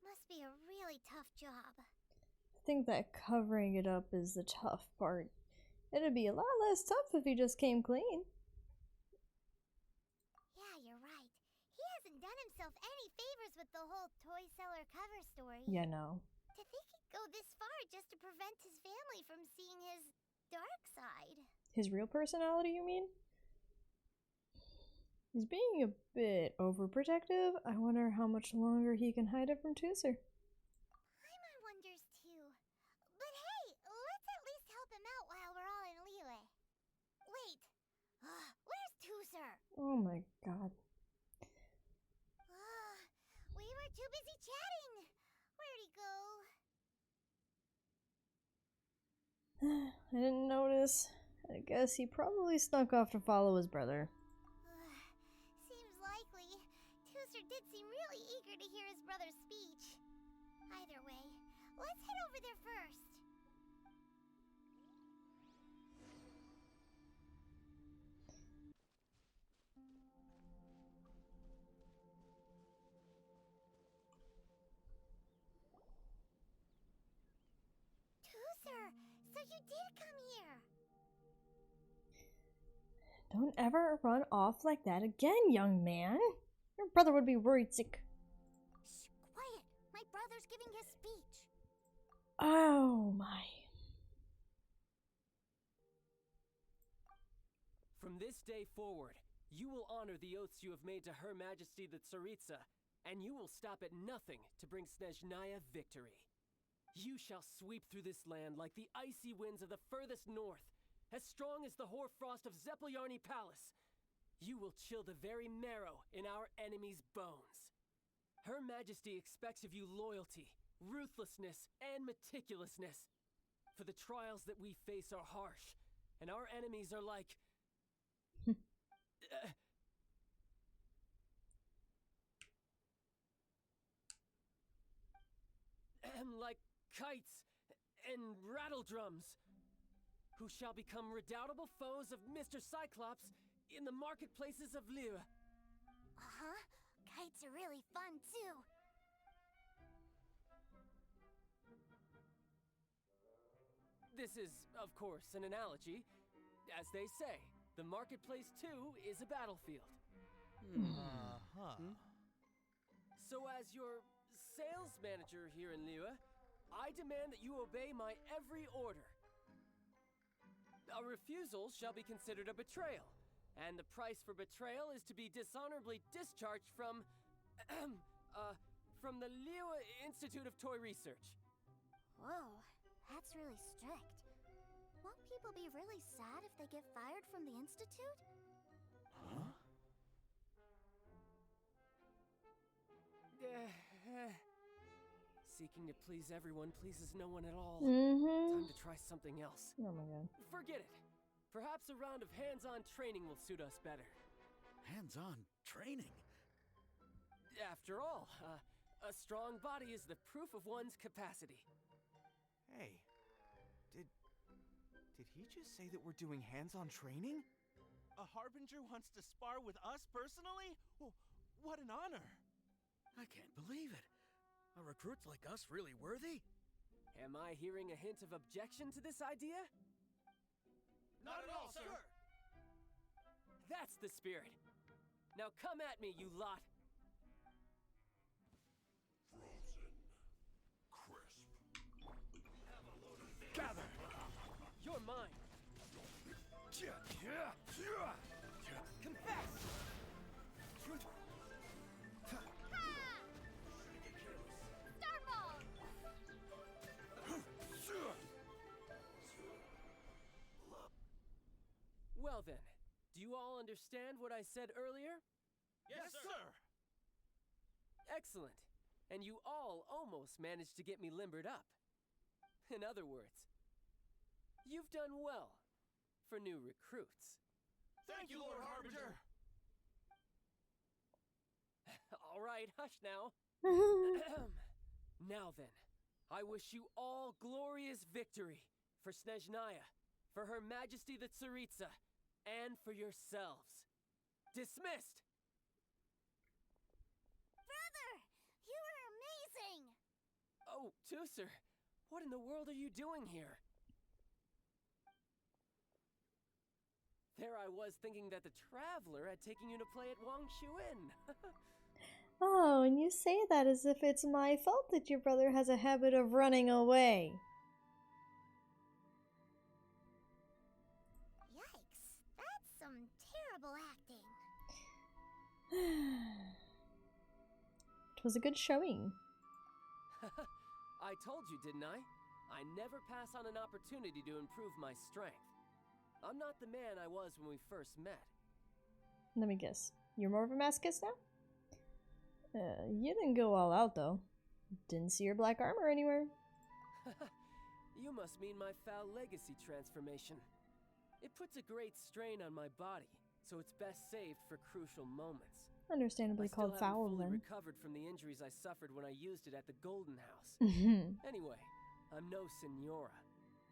Must be a really tough job. I think that covering it up is the tough part. It'd be a lot less tough if he just came clean. Yeah, you're right. He hasn't done himself any favors with the whole toy seller cover story. Yeah, no. To think he'd go this far just to prevent his family from seeing his dark side. His real personality, you mean? He's being a bit overprotective. I wonder how much longer he can hide it from Tusser. Paimon wonders too. But hey, let's at least help him out while we're all in Liyue. Wait, where's Tusser? Oh my god. We were too busy chatting. Where'd he go? I didn't notice. I guess he probably snuck off to follow his brother. Seems likely. Tusser did seem really eager to hear his brother's speech. Either way, let's head over there first. Tusser, so you did come here. Don't ever run off like that again, young man. Your brother would be worried sick. Shh, quiet. My brother's giving his speech. Oh my. From this day forward, you will honor the oaths you have made to Her Majesty the Tsaritsa, and you will stop at nothing to bring Snezhnaya victory. You shall sweep through this land like the icy winds of the furthest north, as strong as the hoarfrost of Zeppeljärni Palace. You will chill the very marrow in our enemies' bones. Her Majesty expects of you loyalty, ruthlessness, and meticulousness. For the trials that we face are harsh, and our enemies are like... like kites and rattledrums, who shall become redoubtable foes of Mr. Cyclops in the marketplaces of Liyue. Uh-huh. Kites are really fun, too. This is, of course, an analogy. As they say, the marketplace too is a battlefield. So as your sales manager here in Liyue, I demand that you obey my every order. A refusal shall be considered a betrayal, and the price for betrayal is to be dishonorably discharged from the Liyue Institute of Toy Research. Whoa, that's really strict. Won't people be really sad if they get fired from the Institute? Huh? Seeking to please everyone pleases no one at all. Mm-hmm. Time to try something else. Oh my god. Forget it. Perhaps a round of hands-on training will suit us better. Hands-on training? After all, a strong body is the proof of one's capacity. Hey, did he just say that we're doing hands-on training? A Harbinger wants to spar with us personally? What an honor! I can't believe it. Are recruits like us really worthy? Am I hearing a hint of objection to this idea? Not at all, sir! That's the spirit. Now come at me, you lot. Gather! You're mine! Confess! Starball! Well then, do you all understand what I said earlier? Yes, sir! Excellent. And you all almost managed to get me limbered up. In other words, you've done well for new recruits. Thank you, Lord Harbinger! All right, hush now. Now then, I wish you all glorious victory for Snezhnaya, for Her Majesty the Tsaritsa, and for yourselves. Dismissed! Brother! You were amazing! Oh, Tusser, what in the world are you doing here? There I was thinking that the Traveler had taken you to play at Wangshuin. Oh, and you say that as if it's my fault that your brother has a habit of running away. Yikes, that's some terrible acting. It was a good showing. I told you, didn't I? I never pass on an opportunity to improve my strength. I'm not the man I was when we first met. Let me guess. You're more of a masochist now? You didn't go all out, though. Didn't see your black armor anywhere. You must mean my foul legacy transformation. It puts a great strain on my body, so it's best saved for crucial moments. Understandably I still called haven't foul, fully then. recovered from the injuries I suffered when I used it at the Golden House. Mhm. Anyway, I'm no senora.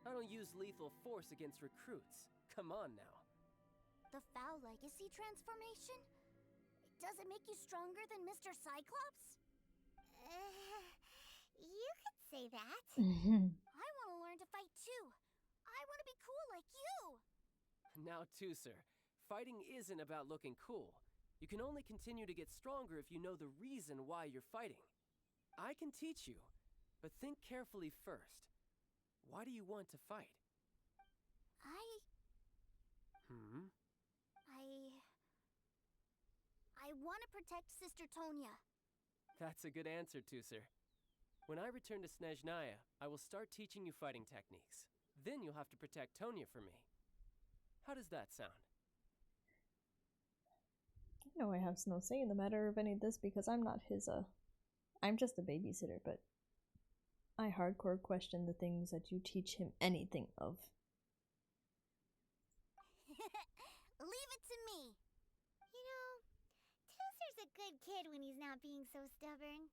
I don't use lethal force against recruits. Come on now. The foul legacy transformation? Does it make you stronger than Mr. Cyclops? You could say that. I want to learn to fight too. I want to be cool like you. Now, Tusser, fighting isn't about looking cool. You can only continue to get stronger if you know the reason why you're fighting. I can teach you, but think carefully first. Why do you want to fight? I want to protect Sister Tonya. That's a good answer, Tusser. When I return to Snezhnaya, I will start teaching you fighting techniques. Then you'll have to protect Tonya for me. How does that sound? No, I have no say in the matter of any of this because I'm not his, I'm just a babysitter, but I hardcore question the things that you teach him anything of. Leave it to me. You know, Tusser's a good kid when he's not being so stubborn.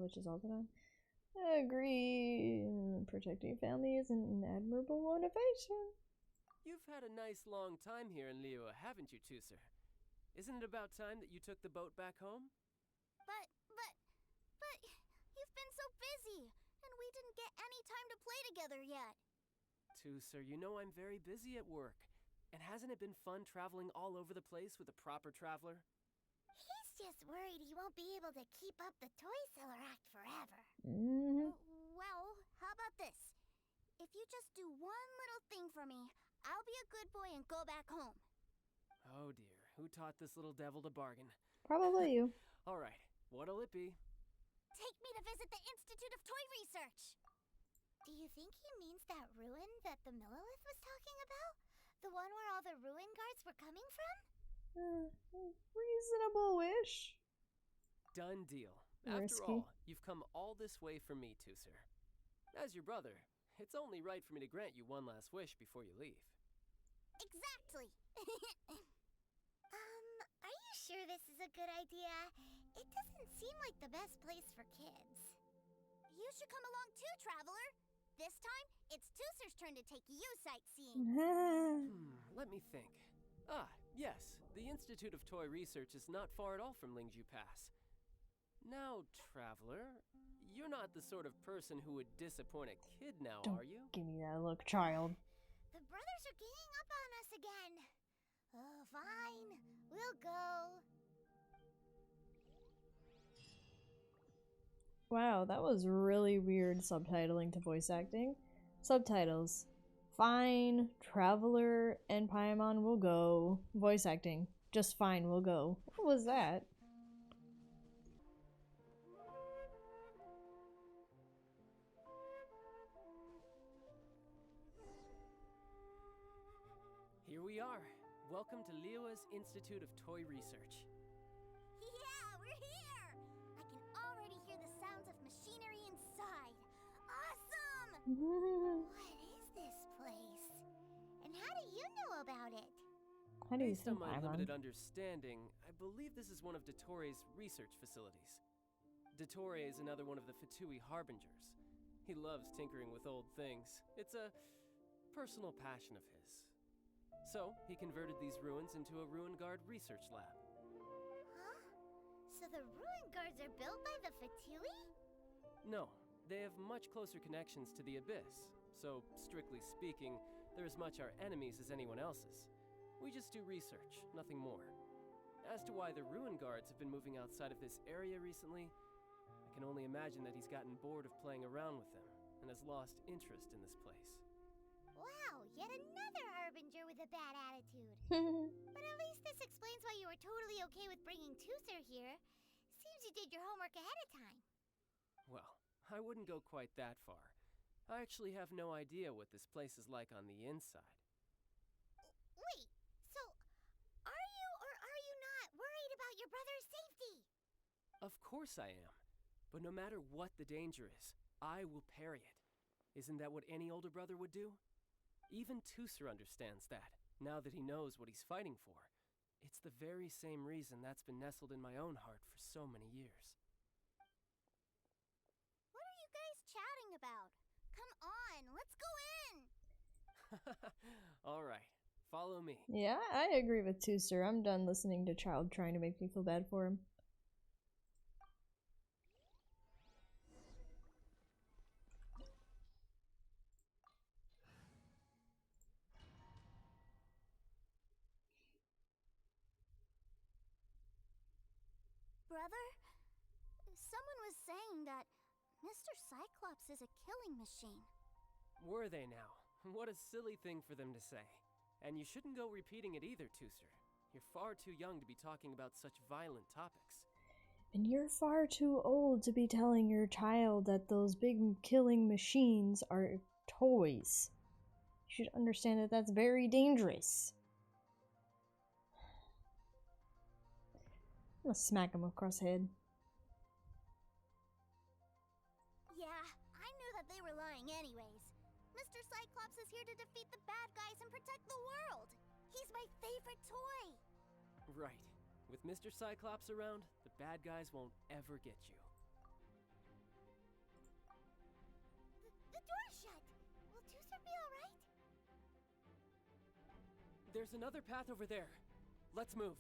Which is all that I agree. Protecting family is an admirable motivation. You've had a nice long time here in Liyue, haven't you, Tusser? Isn't it about time that you took the boat back home? But, you've been so busy, and we we didn't get any time to play together yet. Sir, you know I'm very busy at work. And hasn't it been fun traveling all over the place with a proper traveler? He's just worried he won't be able to keep up the toy seller act forever. Well, how about this? If you just do one little thing for me, I'll be a good boy and go back home. Oh dear, who taught this little devil to bargain? Probably you. Alright, what'll it be? Take me to visit the Institute of Toy Research. Do you think he means that ruin that the Millilith was talking about? The one where all the ruin guards were coming from? Reasonable wish. Done deal. Risky. After all, you've come all this way for me, Sir. As your brother, it's only right for me to grant you one last wish before you leave. Exactly. Are you sure this is a good idea? It doesn't seem like the best place for kids. You should come along too, Traveler. This time, it's Tooser's turn to take you sightseeing. Let me think. Ah, yes, the Institute of Toy Research is not far at all from Lingju Pass. Now, Traveler, you're not the sort of person who would disappoint a kid now, Don't are you? give me that look, child. The brothers are ganging up on us again. Oh, fine. We'll go. Wow, that was really weird subtitling to voice acting. Subtitles. Fine, Traveler and Paimon will go. Voice acting. Just fine, we'll go. What was that? Here we are. Welcome to Liyue's Institute of Toy Research. Yeah, we're here! I can already hear the sounds of machinery inside. Awesome! What is this place? And how do you know about it? How do you Based on think, my Paimon? limited understanding, I believe this is one of Dottoro's research facilities. Dottore is another one of the Fatui Harbingers. He loves tinkering with old things. It's a personal passion of his. So, he converted these ruins into a Ruin Guard research lab. Huh? So the ruin guards are built by the Fatui? No, they have much closer connections to the Abyss. So, strictly speaking, they're as much our enemies as anyone else's. We just do research, nothing more. As to why the Ruin Guards have been moving outside of this area recently, I can only imagine that he's gotten bored of playing around with them and has lost interest in this place. Wow, yet another Harbinger with a bad attitude. But at least this explains why you were totally okay with bringing Tooser here. Seems you did your homework ahead of time. Well, I wouldn't go quite that far. I actually have no idea what this place is like on the inside. Wait, so are you or are you not worried about your brother's safety? Of course I am. But no matter what the danger is, I will parry it. Isn't that what any older brother would do? Even Tooser understands that, now that he knows what he's fighting for. It's the very same reason that's been nestled in my own heart for so many years. What are you guys chatting about? Come on, let's go in! Alright, follow me. Yeah, I agree with Tooser. I'm done listening to Childe trying to make me feel bad for him. Brother, someone was saying that Mr. Cyclops is a killing machine. Were they now? What a silly thing for them to say. And you shouldn't go repeating it either, Tooser. You're far too young to be talking about such violent topics. And you're far too old to be telling your child that those big killing machines are toys. You should understand that that's very dangerous. I'm gonna smack him across the head. Yeah, I knew that they were lying anyways. Mr. Cyclops is here to defeat the bad guys and protect the world. He's my favorite toy. Right. With Mr. Cyclops around, the bad guys won't ever get you. The door's shut. Will Tooser be alright? There's another path over there. Let's move.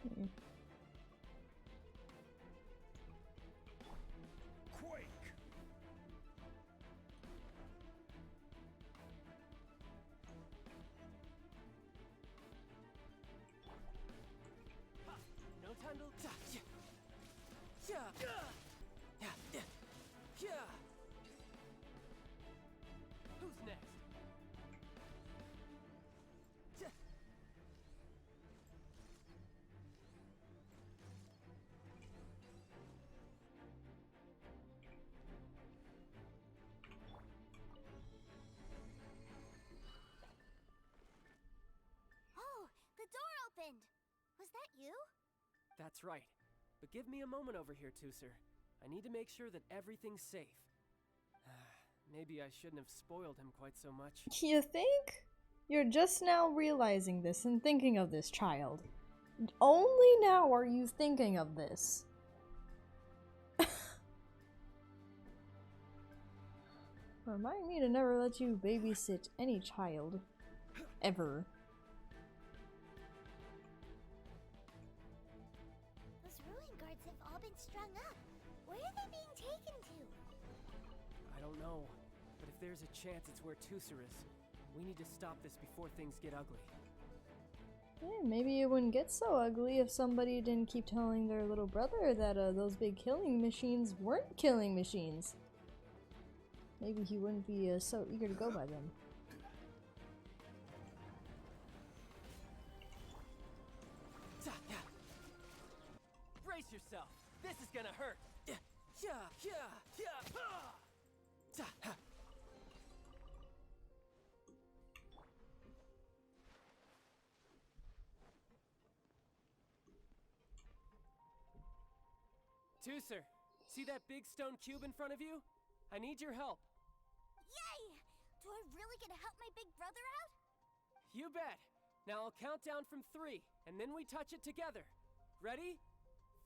Hmm. Quake! No time to. Yeah. Who's next? Oh, the door opened. Was that you? That's right. But give me a moment over here, Tooser. I need to make sure that everything's safe. Maybe I shouldn't have spoiled him quite so much. You think? You're just now realizing this and thinking of this, child. Only now are you thinking of this. Remind me to never let you babysit any child. Ever. Those ruin guards have all been strung up. Where are they being taken to? I don't know, but if there's a chance it's where Tooser is, we need to stop this before things get ugly. Yeah, maybe it wouldn't get so ugly if somebody didn't keep telling their little brother that those big killing machines weren't killing machines. Maybe he wouldn't be so eager to go by them. Brace yourself! This is gonna hurt! Tooser, see that big stone cube in front of you? I need your help. Yay! Do I really get to help my big brother out? You bet. Now I'll count down from 3, and then we touch it together. Ready?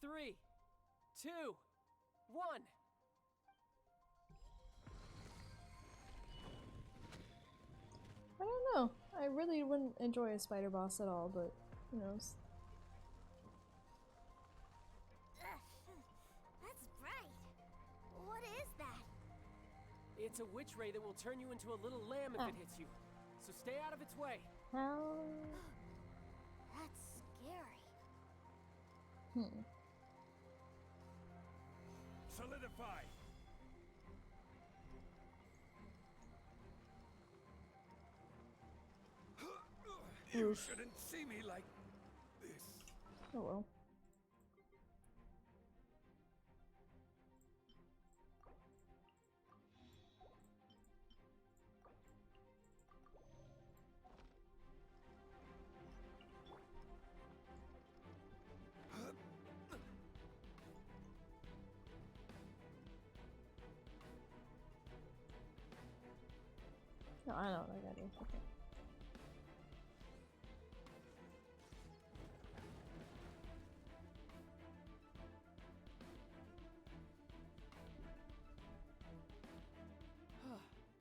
3, 2, 1. I don't know. I really wouldn't enjoy a spider boss at all, but who knows. That's bright. What is that? It's a witch ray that will turn you into a little lamb if it hits you. So stay out of its way. How? That's scary. Solidify! You shouldn't see me like this. Oh well. No, I know what I gotta do. Okay.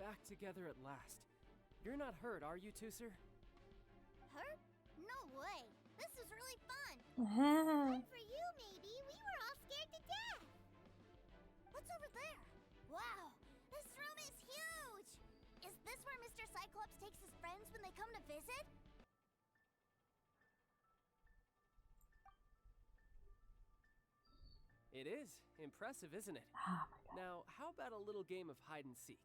Back together at last. You're not hurt, are you, Tooser? Hurt? No way. This is really fun. Fun for you, maybe. We were all scared to death. What's over there? Wow, this room is huge. Is this where Mr. Cyclops takes his friends when they come to visit? It is. Impressive, isn't it? Oh my god. Now, how about a little game of hide and seek?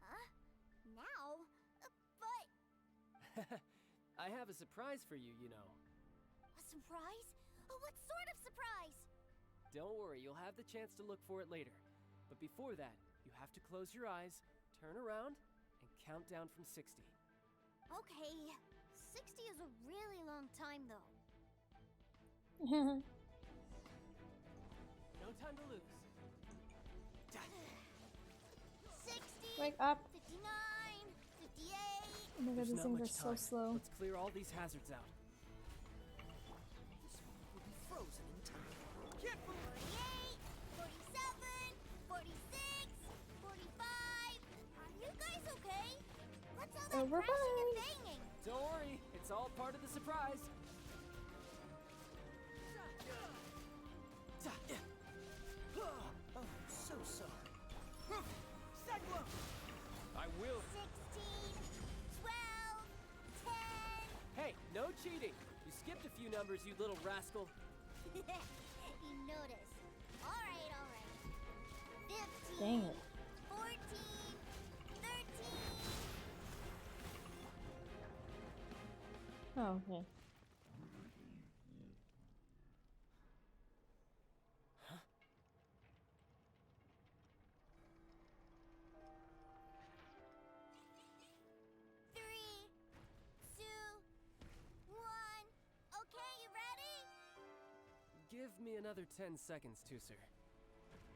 Huh? Now? But... I have a surprise for you, you know. A surprise? Oh, what sort of surprise? Don't worry, you'll have the chance to look for it later. But before that, you have to close your eyes, turn around, and count down from 60. Okay, 60 is a really long time, though. No time to lose. 60, Wake up. 59, 58. Oh my god, There's these not things are much so time. slow. Let's clear all these hazards out. We'll be frozen in time. 48, 47, 46, 45. Are you guys okay? What's all that We're crashing fine. and banging? Don't worry, it's all all part of the surprise. Oh, I'm so sorry. Cyclops! I will. 16, 12, 10. Hey, no cheating. You skipped a few numbers, you little rascal. You noticed. Alright. 15. Dang it. 14. 13. Oh, okay. Three, two, one. Okay, you ready? Give me another 10 seconds, Tooser.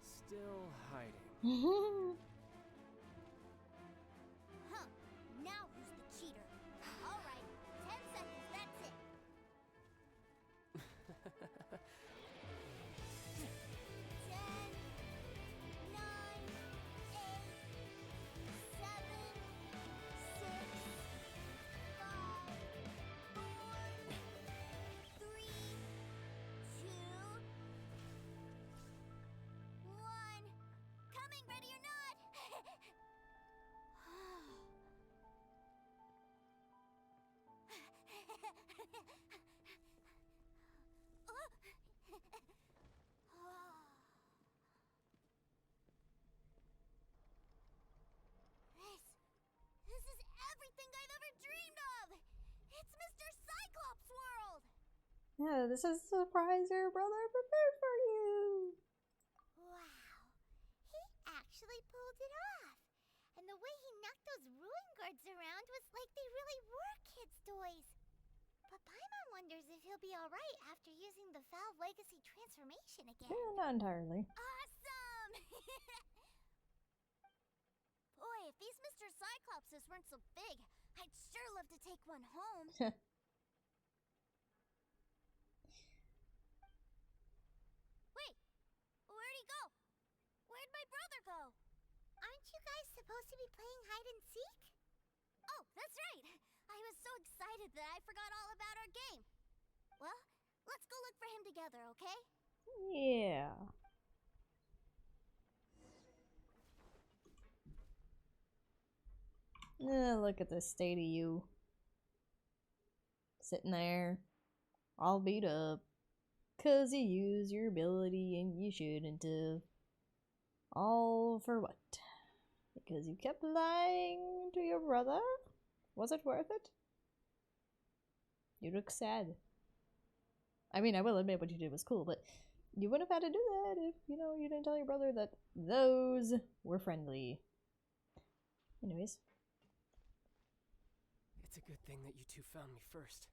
Still hiding. Huh. Now who's the cheater? Alright, 10 seconds, that's it. 10, 9, 8, 7, 6, 5, 4, 3, 2, 1. Coming, ready or not? This is everything I've ever dreamed of! It's Mr. Cyclops' world! Yeah, this is a surprise your brother prepared for you. Wow, he actually pulled it off. And the way he knocked those ruin guards around was like they really were kids' toys. But Paimon wonders if he'll be alright after using the Valve Legacy transformation again. Yeah, not entirely. Awesome! Boy, if these Mr. Cyclopses weren't so big, I'd sure love to take one home. Wait, where'd he go? Where'd my brother go? Aren't you guys supposed to be playing hide and seek? Oh, that's right! I was so excited that I forgot all about our game. Well, let's go look for him together, okay? Yeah. Look at the state of you. Sitting there, all beat up. 'Cause you used your ability and you shouldn't have. All for what? Because you kept lying to your brother? Was it worth it? You look sad. I mean, I will admit what you did was cool, but you wouldn't have had to do that if, you know, you didn't tell your brother that those were friendly. Anyways. It's a good thing that you two found me first.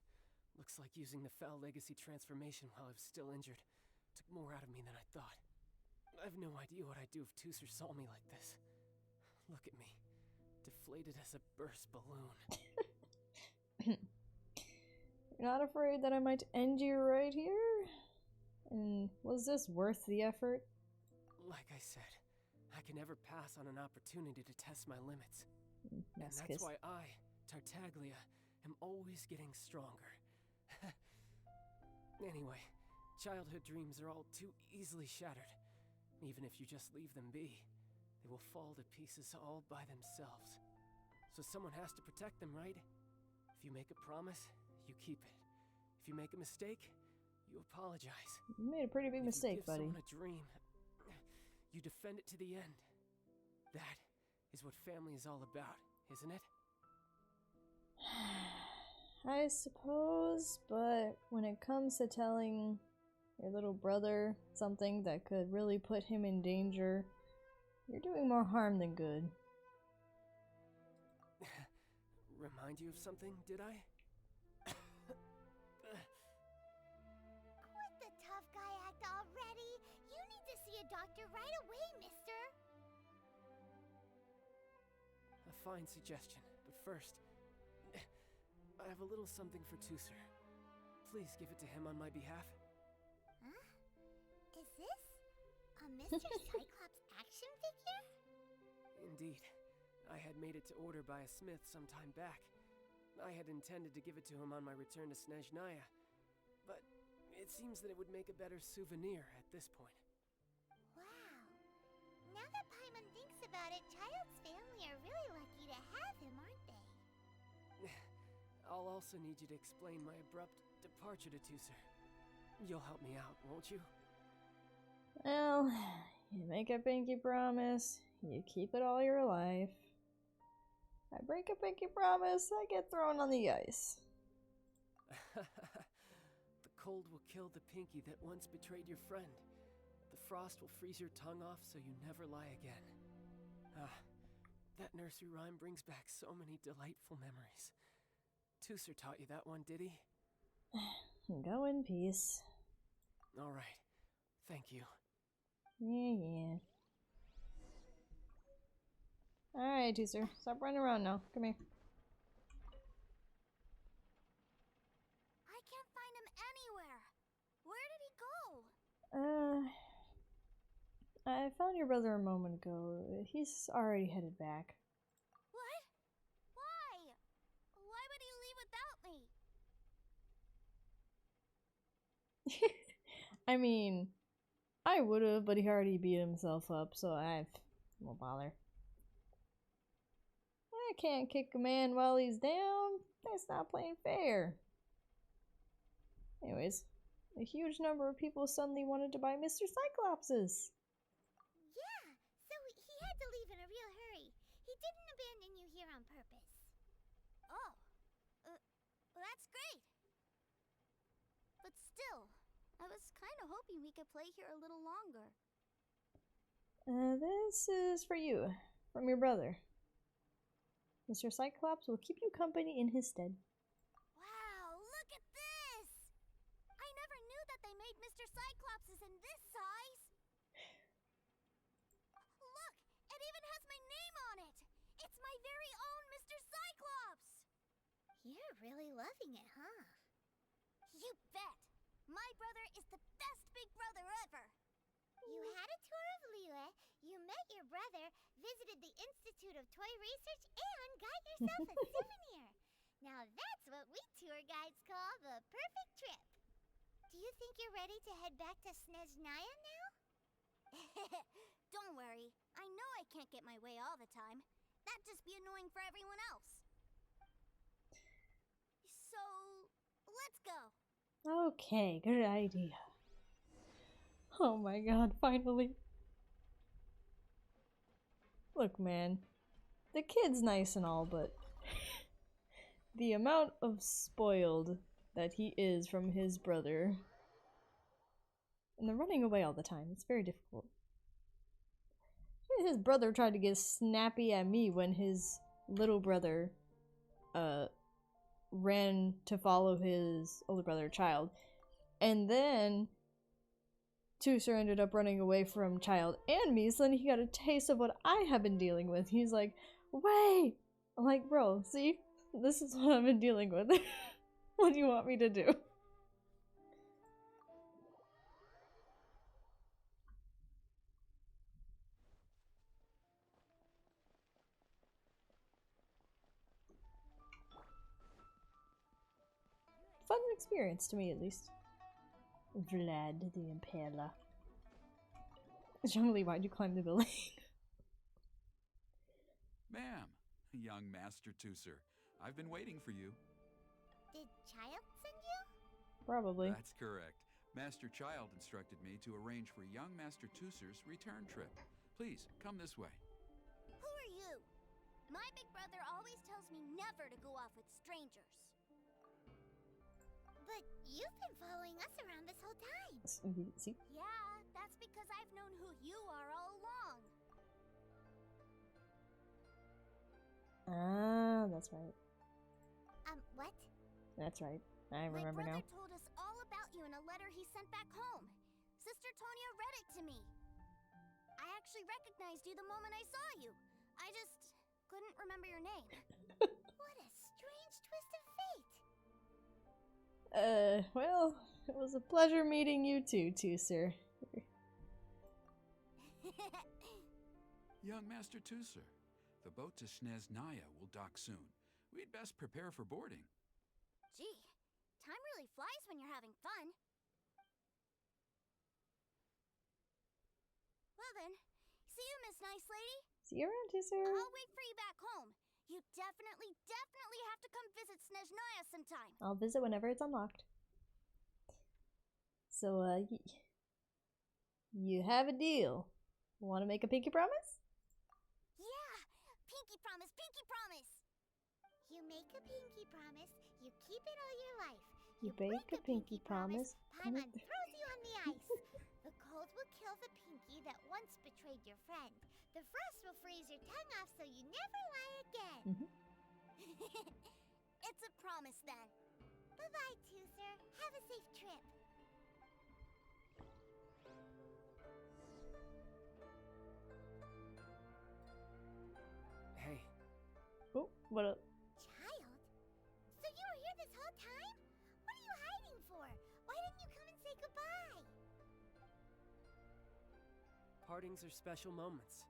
Looks like using the Foul Legacy transformation while I was still injured took more out of me than I thought. I have no idea what I'd do if Tooser saw me like this. Look at me. Deflated as a burst balloon. You're not afraid that I might end you right here? And was this worth the effort? Like I said, I can never pass on an opportunity to test my limits. Yes, and that's why I, Tartaglia, am always getting stronger. Anyway, childhood dreams are all too easily shattered. Even if you just leave them be, they will fall to pieces all by themselves. So someone has to protect them, right? If you make a promise, you keep it. If you make a mistake, you apologize. You made a pretty big mistake, buddy. If you give someone a dream, you defend it to the end. That is what family is all about, isn't it? I suppose, but when it comes to telling your little brother something that could really put him in danger, you're doing more harm than good. Remind you of something, did I? Quit the tough guy act already! You need to see a doctor right away, mister! A fine suggestion, but first, I have a little something for Tooser. Please give it to him on my behalf. Huh? Is this a Mr. Cyclops action figure? Indeed. I had made it to order by a smith some time back. I had intended to give it to him on my return to Snezhnaya, but it seems that it would make a better souvenir at this point. Wow. Now that Paimon thinks about it, Childe's family are really lucky to have him, aren't they? I'll also need you to explain my abrupt departure to Tusser. You'll help me out, won't you? Well, you make a pinky promise, you keep it all your life. I break a pinky promise, I get thrown on the ice. The cold will kill the pinky that once betrayed your friend. The frost will freeze your tongue off so you never lie again. Ah, that nursery rhyme brings back so many delightful memories. Tusser taught you that one, did he? Go in peace. All right. Thank you. Yeah. Alright, Tusser. Stop running around now. Come here. I can't find him anywhere. Where did he go? I found your brother a moment ago. He's already headed back. What? Why? Why would he leave without me? I mean, I would've, but he already beat himself up, so I won't bother. I can't kick a man while he's down. That's not playing fair. Anyways, a huge number of people suddenly wanted to buy Mr. Cyclops's. Yeah, so he had to leave in a real hurry. He didn't abandon you here on purpose. Oh, well, that's great. But still, I was kind of hoping we could play here a little longer. This is for you, from your brother. Mr. Cyclops will keep you company in his stead. Wow, look at this! I never knew that they made Mr. Cyclopses in this size. Look, it even has my name on it. It's my very own Mr. Cyclops. You're really loving it, huh? You bet. My brother is the best big brother ever. You had a tour of Liyue, you met your brother, visited the Institute of Toy Research, and got yourself a souvenir. Now that's what we tour guides call the perfect trip. Do you think you're ready to head back to Snezhnaya now? Don't worry. I know I can't get my way all the time. That'd just be annoying for everyone else. So, let's go. Okay, good idea. Oh my god, finally. Look, man. The kid's nice and all, but the amount of spoiled that he is from his brother and the running away all the time, it's very difficult. His brother tried to get snappy at me when his little brother ran to follow his older brother, Childe, and then Tusser ended up running away from Childe and me, so then he got a taste of what I have been dealing with. He's like, wait! I'm like, bro, see? This is what I've been dealing with. What do you want me to do? Fun experience to me, at least. Vlad the Impaler. Zhongli, why'd you climb the building? Ma'am, young Master Tusser, I've been waiting for you. Did Childe send you? Probably. That's correct. Master Childe instructed me to arrange for young Master Tusser's return trip. Please, come this way. Who are you? My big brother always tells me never to go off with strangers. But you've been following us around this whole time. See? Yeah, that's because I've known who you are all along. Ah, that's right. What? That's right. I remember now. My brother told us all about you in a letter he sent back home. Sister Tonya read it to me. I actually recognized you the moment I saw you. I just couldn't remember your name. What a strange twist of fate. Well, it was a pleasure meeting you too, Tusser. Young Master Tusser, the boat to Snezhnaya will dock soon. we'd best prepare for boarding. Gee, time really flies when you're having fun. Well then, see you, Miss Nice Lady. See you around, Tisser. I'll wait for you back home. You definitely have to come visit Snezhnaya sometime. I'll visit whenever it's unlocked. So, you have a deal. Want to make a pinky promise? Yeah, pinky promise, pinky promise. You make a pinky promise, you keep it all your life. You break a pinky promise. Paimon throws you on the ice. The cold will kill the pinky that once betrayed your friend. The frost will freeze your tongue off so you never lie again. It's a promise then. Bye-bye, Tooser. Have a safe trip. Hey. Oh, what up? Child? So you were here this whole time? What are you hiding for? Why didn't you come and say goodbye? Partings are special moments.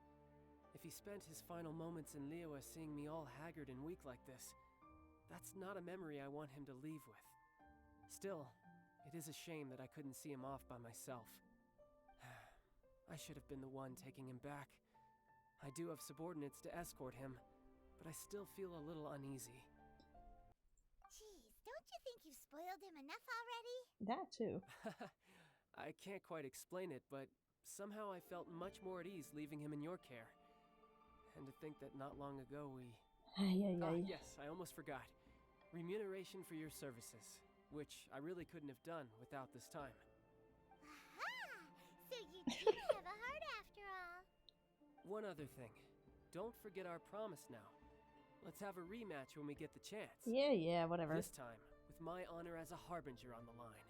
If he spent his final moments in Liyue seeing me all haggard and weak like this, that's not a memory I want him to leave with. Still, it is a shame that I couldn't see him off by myself. I should have been the one taking him back. I do have subordinates to escort him, but I still feel a little uneasy. Jeez, don't you think you've spoiled him enough already? That too. I can't quite explain it, but somehow I felt much more at ease leaving him in your care. And to think that not long ago we... yes, I almost forgot. Remuneration for your services, which I really couldn't have done without this time. Aha! So you do have a heart after all. One other thing. Don't forget our promise now. Let's have a rematch when we get the chance. Yeah, whatever. This time, with my honor as a harbinger on the line.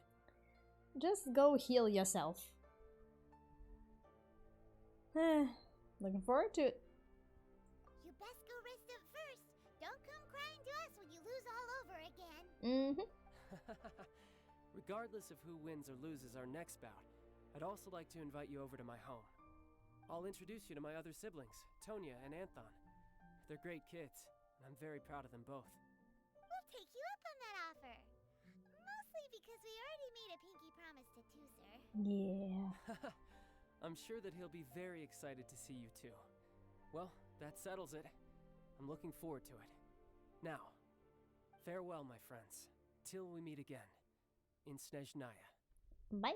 Just go heal yourself. Looking forward to it. You best go rest up first. Don't come crying to us when you lose all over again. Regardless of who wins or loses our next bout, I'd also like to invite you over to my home. I'll introduce you to my other siblings, Tonya and Anthon. They're great kids, and I'm very proud of them both. We'll take you up on that offer. Mostly because we already made a pinky promise to Tooser. Yeah. I'm sure that he'll be very excited to see you too. Well, that settles it. I'm looking forward to it. Now, farewell, my friends, till we meet again in Snezhnaya. Bye.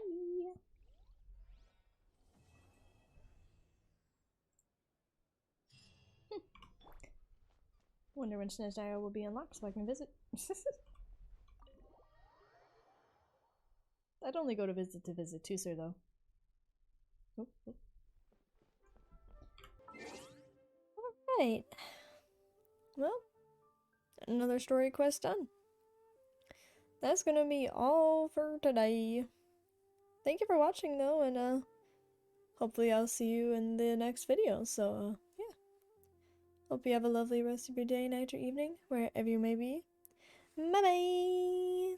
Wonder when Snezhnaya will be unlocked so I can visit. I'd only go to visit Tooser though. Alright. Well, another story quest done. That's gonna be all for today. Thank you for watching though, and hopefully I'll see you in the next video. So yeah. Hope you have a lovely rest of your day, night, or evening, wherever you may be. Bye bye!